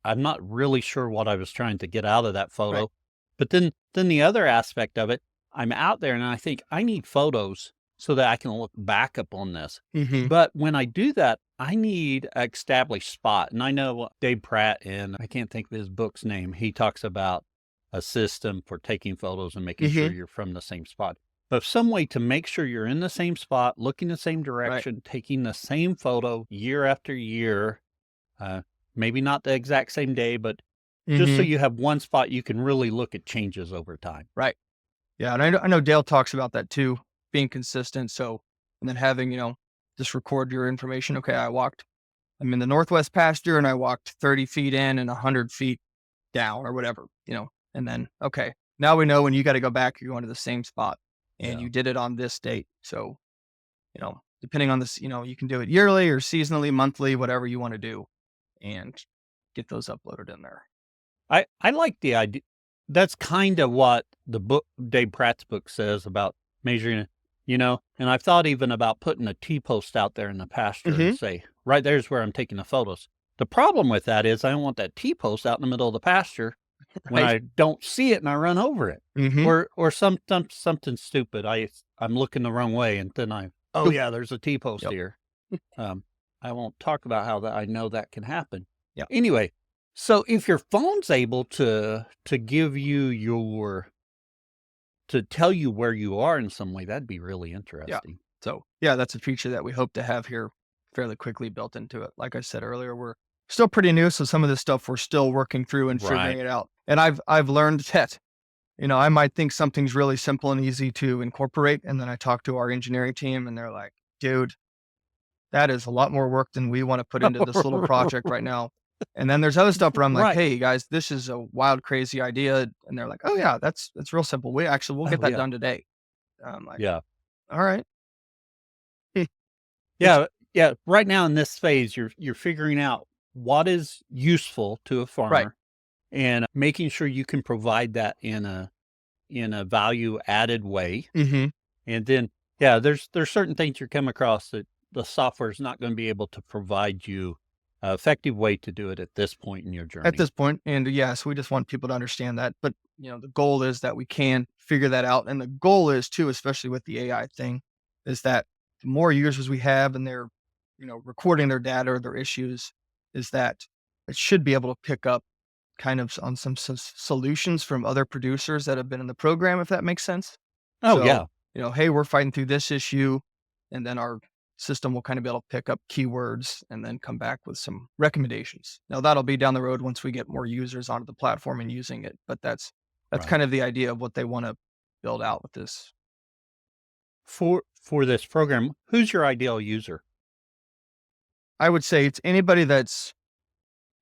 I'm not really sure what I was trying to get out of that Right. photo, But then the other aspect of it, I'm out there and I think I need photos so that I can look back upon this. Mm-hmm. But when I do that, I need an established spot. And I know Dave Pratt, and I can't think of his book's name, he talks about a system for taking photos and making sure Mm-hmm. you're from the same spot. But some way to make sure you're in the same spot, looking the same Right. direction, taking the same photo year after year, maybe not the exact same day, but just so Mm-hmm. you have one spot you can really look at changes over time. Right. Yeah, and I know Dale talks about that too, being consistent. So, and then having, just record your information. Okay, I'm in the Northwest pasture and I walked 30 feet in and 100 feet down or whatever, and then, okay, now we know when you got to go back, you're going to the same spot and Yeah. you did it on this date. So, depending on this, you can do it yearly or seasonally, monthly, whatever you want to do and get those uploaded in there. I like the idea. That's kind of what the book, Dave Pratt's book, says about measuring it, and I've thought even about putting a T-post out there in the pasture and Mm-hmm. say, right there's where I'm taking the photos. The problem with that is I don't want that T-post out in the middle of the pasture when Right. I don't see it and I run over it, Mm-hmm. or something stupid. I'm looking the wrong way and then oh Oop. yeah, there's a T-post Yep. here. I won't talk about how that I know that can happen. Yep. Anyway, so if your phone's able to give you to tell you where you are in some way, that'd be really Yeah. interesting. So, yeah, that's a feature that we hope to have here fairly quickly built into it. Like I said earlier, we're still pretty new, so some of this stuff we're still working through and figuring Right. it out. And I've learned that, I might think something's really simple and easy to incorporate, and then I talk to our engineering team and they're like, "Dude, that is a lot more work than we want to put into this little project right now." And then there's other stuff where I'm like, Right. "Hey guys, this is a wild, crazy idea." And they're like, "Oh yeah, that's real simple. We'll get Oh that yeah. done today." I'm like, Yeah. "All right." Hmm. It's Yeah. Yeah. Right now in this phase, you're figuring out what is useful to a right. farmer and making sure you can provide that in a value added way. Mhm. And then, yeah, there's certain things you come across that the software is not going to be able to provide you an effective way to do it at this point in your At journey. this point, and yes, we just want people to understand that, but, the goal is that we can figure that out, and the goal is too, especially with the AI thing, is that the more users we have and they're, recording their data or their issues, is that it should be able to pick up kind of on some solutions from other producers that have been in the program, if that makes sense. Oh So, yeah, hey, we're fighting through this issue, and then our system will kind of be able to pick up keywords and then come back with some recommendations. Now that'll be down the road once we get more users onto the platform and using it, but that's right. kind of the idea of what they want to build out with this. For this program, who's your ideal user? I would say it's anybody that's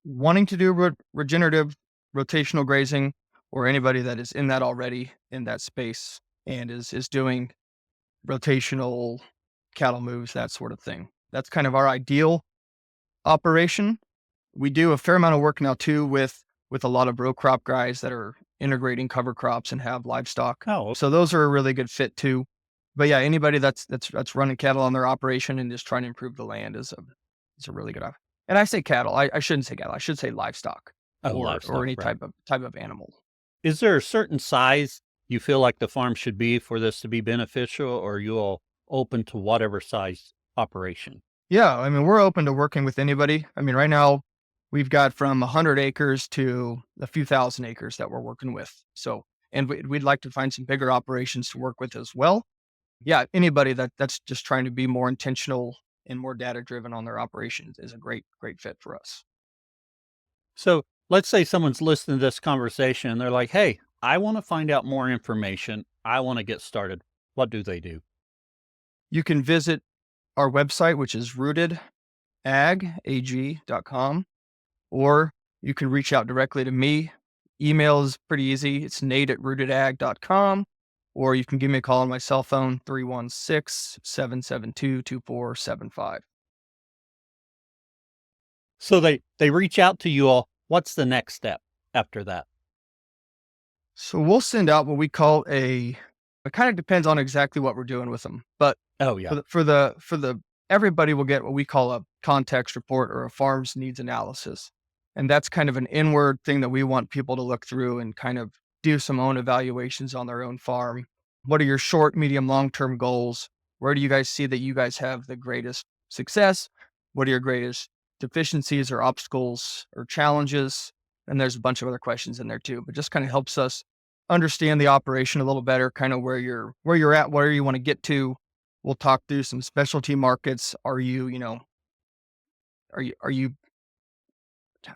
wanting to do regenerative rotational grazing, or anybody that is in that already in that space and is doing rotational cattle moves, that sort of thing. That's kind of our ideal operation. We do a fair amount of work now too with a lot of row crop guys that are integrating cover crops and have livestock. Oh, So those are a really good fit too. But yeah, anybody that's running cattle on their operation and just trying to improve the land is a really good option. And I say cattle, I shouldn't say cattle, I should say livestock oh, or livestock, any right. type of animal. Is there a certain size you feel like the farm should be for this to be beneficial, or are you all open to whatever size operation? Yeah, I mean, we're open to working with anybody. I mean, right now we've got from 100 acres to a few thousand acres that we're working with. So, and we'd like to find some bigger operations to work with as well. Yeah, anybody that's just trying to be more intentional and more data driven on their operations is a great fit for us. So let's say someone's listening to this conversation and they're like, hey, I want to find out more information. I want to get started. What do they do? You can visit our website, which is rootedag.com, or you can reach out directly to me. Email is pretty easy. It's nate@rootedag.com, or you can give me a call on my cell phone, 316-772-2475. So they reach out to you all. What's the next step after that? So we'll send out what we call it kind of depends on exactly what we're doing with them, but Oh for yeah. the everybody will get what we call a context report or a farm's needs analysis. And that's kind of an inward thing that we want people to look through and kind of do some own evaluations on their own farm. What are your short, medium, long-term goals? Where do you guys see that you guys have the greatest success? What are your greatest deficiencies or obstacles or challenges? And there's a bunch of other questions in there too, but just kind of helps us understand the operation a little better, kind of where you're at, where you want to get to. We'll talk through some specialty markets. Are you how do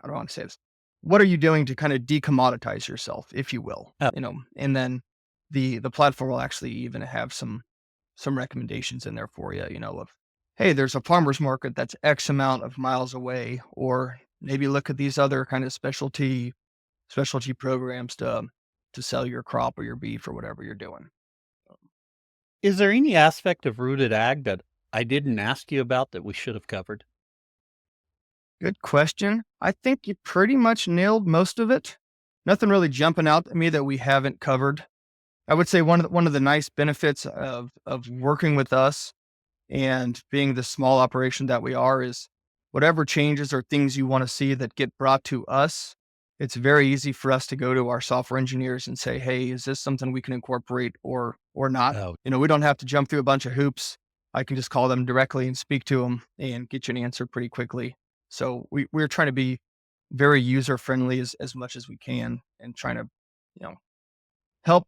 I want to say this? What are you doing to kind of decommoditize yourself, if you will? Oh. And then the platform will actually even have some recommendations in there for you, of, hey, there's a farmer's market that's X amount of miles away, or maybe look at these other kind of specialty programs to sell your crop or your beef or whatever you're doing. Is there any aspect of RootedAg that I didn't ask you about that we should have covered? Good question. I think you pretty much nailed most of it. Nothing really jumping out at me that we haven't covered. I would say one of the nice benefits of working with us and being the small operation that we are is whatever changes or things you want to see that get brought to us, it's very easy for us to go to our software engineers and say, hey, is this something we can incorporate or not? Oh. We don't have to jump through a bunch of hoops. I can just call them directly and speak to them and get you an answer pretty quickly. So we're trying to be very user friendly as much as we can, and trying to, help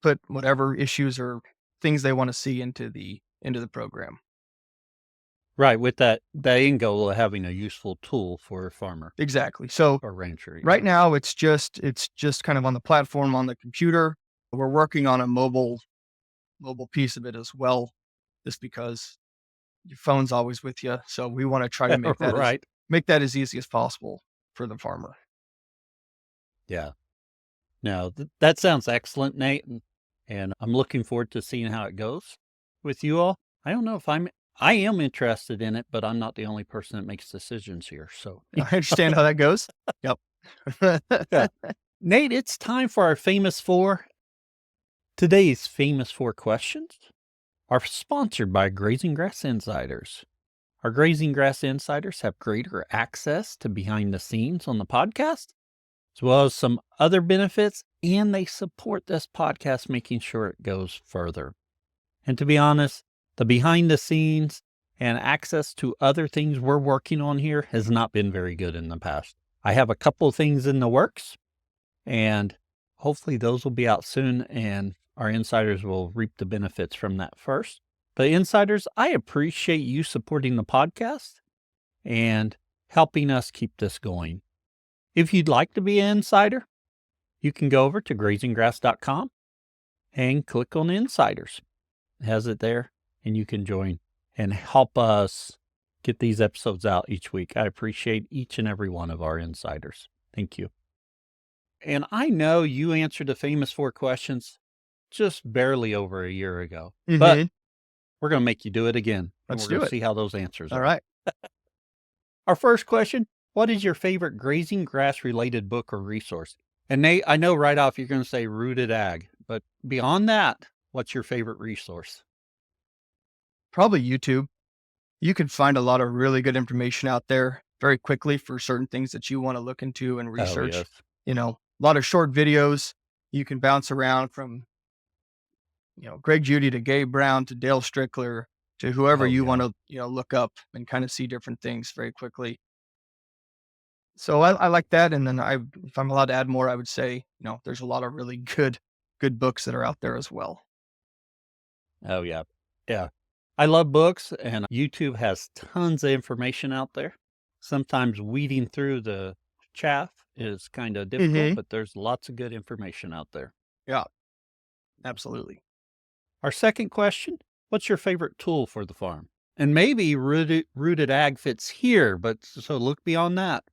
put whatever issues or things they want to see into the program. Right, with that end goal of having a useful tool for a farmer Exactly. So or rancher. right now it's just kind of on the platform on the computer. We're working on a mobile piece of it as well, just because your phone's always with you. So we want to try to make that Right. make that as easy as possible for the farmer. Yeah. No, that sounds excellent, Nate, and I'm looking forward to seeing how it goes with you all. I don't know if I am interested in it, but I'm not the only person that makes decisions here. So I understand how that goes. Yep. Yeah. Nate, it's time for our famous four. Today's famous four questions are sponsored by Grazing Grass Insiders. Our Grazing Grass Insiders have greater access to behind the scenes on the podcast, as well as some other benefits, and they support this podcast, making sure it goes further. And to be honest, the behind the scenes and access to other things we're working on here has not been very good in the past. I have a couple of things in the works, and hopefully those will be out soon, and our insiders will reap the benefits from that first. But insiders, I appreciate you supporting the podcast and helping us keep this going. If you'd like to be an insider, you can go over to grazinggrass.com and click on Insiders. It has it there, and you can join and help us get these episodes out each week. I appreciate each and every one of our insiders. Thank you. And I know you answered the famous four questions just barely over a year ago, but we're going to make you do it again. Let's do it. See how those answers are. All right. Our first question, what is your favorite grazing grass related book or resource? And Nate, I know right off you're going to say RootedAg, but beyond that, what's your favorite resource? Probably YouTube. You can find a lot of really good information out there very quickly for certain things that you want to look into and research. Oh, yes. A lot of short videos. You can bounce around from, Greg Judy to Gabe Brown to Dale Strickler to whoever you want to, look up and kind of see different things very quickly. So I like that. And then if I'm allowed to add more, I would say, there's a lot of really good books that are out there as well. Oh, yeah. Yeah. I love books, and YouTube has tons of information out there. Sometimes weeding through the chaff is kind of difficult, but there's lots of good information out there. Yeah, absolutely. Our second question, what's your favorite tool for the farm? And maybe RootedAg fits here, but so look beyond that.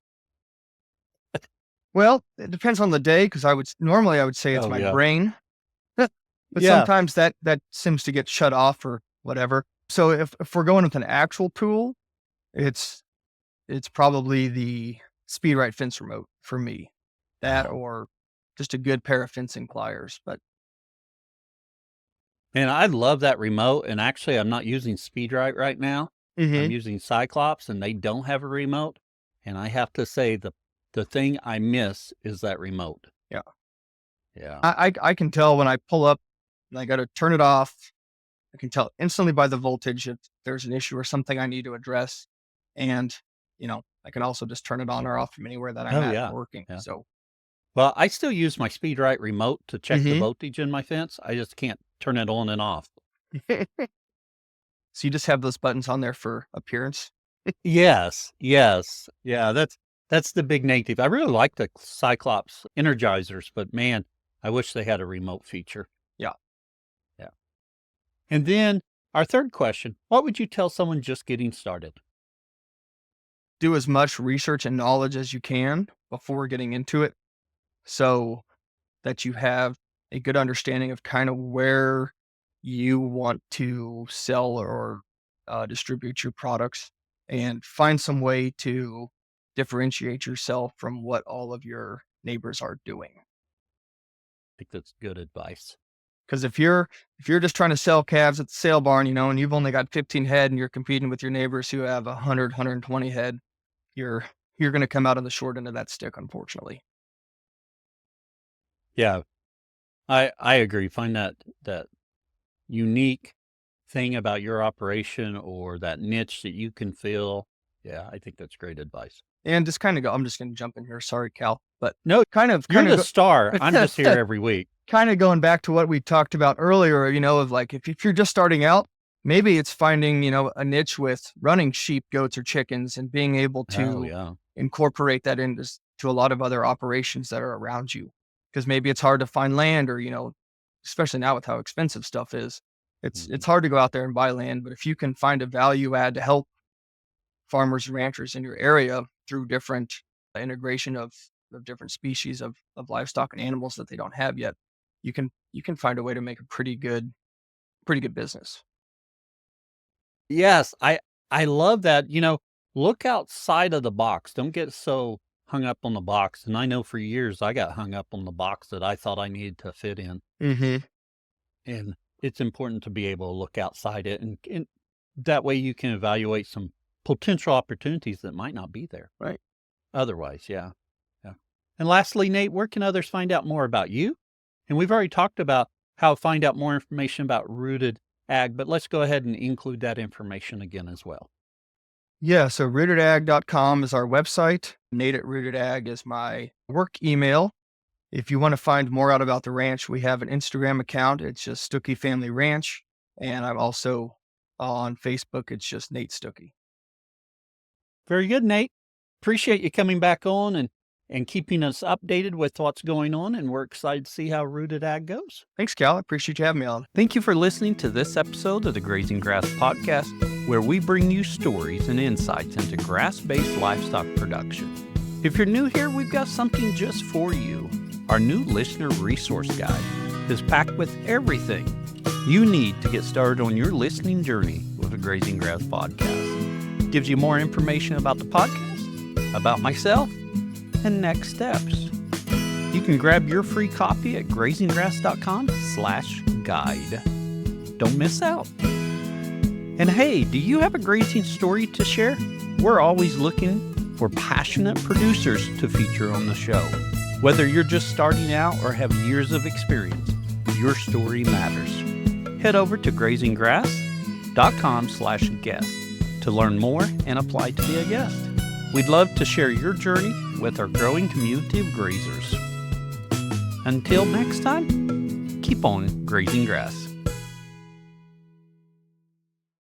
Well, it depends on the day, because I would say it's my brain, but sometimes that seems to get shut off or whatever. So if we're going with an actual tool, it's probably the SpeedRite fence remote for me, that or just a good pair of fencing pliers. But and I love that remote. And actually, I'm not using SpeedRite right now. I'm using Cyclops, and they don't have a remote. And I have to say the thing I miss is that remote. Yeah. Yeah. I can tell when I pull up and I got to turn it off. I can tell instantly by the voltage if there's an issue or something I need to address. And, I can also just turn it on or off from anywhere that I'm Oh, at yeah. working. Yeah. So, Well, I still use my SpeedRite remote to check the Mhm. voltage in my fence. I just can't turn it on and off. So you just have those buttons on there for appearance. Yes. Yes. Yeah. That's the big negative. I really like the Cyclops Energizers, but man, I wish they had a remote feature. Yeah. Yeah. And then our third question, what would you tell someone just getting started? Do as much research and knowledge as you can before getting into it so that you have a good understanding of kind of where you want to sell or distribute your products, and find some way to differentiate yourself from what all of your neighbors are doing. I think that's good advice. Because if you're just trying to sell calves at the sale barn, and you've only got 15 head and you're competing with your neighbors who have 100, 120 head, you're going to come out on the short end of that stick, unfortunately. Yeah. I agree. Find that unique thing about your operation or that niche that you can fill. Yeah, I think that's great advice. And just kind of go. I'm just going to jump in here. Sorry, Cal, but No, kind you're the of star. I'm just here every week. kind of going back to what we talked about earlier, of like, if you're just starting out, maybe it's finding, a niche with running sheep, goats, or chickens and being able Oh, to yeah. incorporate that into to a lot of other operations that are around you. Because maybe it's hard to find land, or, especially now with how expensive stuff is, it's hard to go out there and buy land. But if you can find a value add to help farmers and ranchers in your area through different integration of different species of livestock and animals that they don't have yet, you can find a way to make a pretty good business. Yes, I love that. Look outside of the box. Don't get so hung up on the box. And I know for years I got hung up on the box that I thought I needed to fit in. Mm-hmm. And it's important to be able to look outside it, and that way you can evaluate some potential opportunities that might not be there Right. otherwise. Yeah. Yeah. And lastly, Nate, where can others find out more about you? And we've already talked about how to find out more information about Rooted Ag, but let's go ahead and include that information again as well. Yeah, so RootedAg.com is our website. Nate at RootedAg is my work email. If you want to find more out about the ranch, we have an Instagram account. It's just Stucky Family Ranch. And I'm also on Facebook. It's just Nate Stucky. Very good, Nate. Appreciate you coming back on and keeping us updated with what's going on. And we're excited to see how Rooted Ag goes. Thanks, Cal. I appreciate you having me on. Thank you for listening to this episode of the Grazing Grass Podcast, where we bring you stories and insights into grass-based livestock production. If you're new here, we've got something just for you. Our new listener resource guide is packed with everything you need to get started on your listening journey with the Grazing Grass Podcast. It gives you more information about the podcast, about myself, and next steps. You can grab your free copy at grazinggrass.com/guide. Don't miss out. And hey, do you have a grazing story to share? We're always looking for passionate producers to feature on the show. Whether you're just starting out or have years of experience, your story matters. Head over to grazinggrass.com/guest to learn more and apply to be a guest. We'd love to share your journey with our growing community of grazers. Until next time, keep on grazing grass.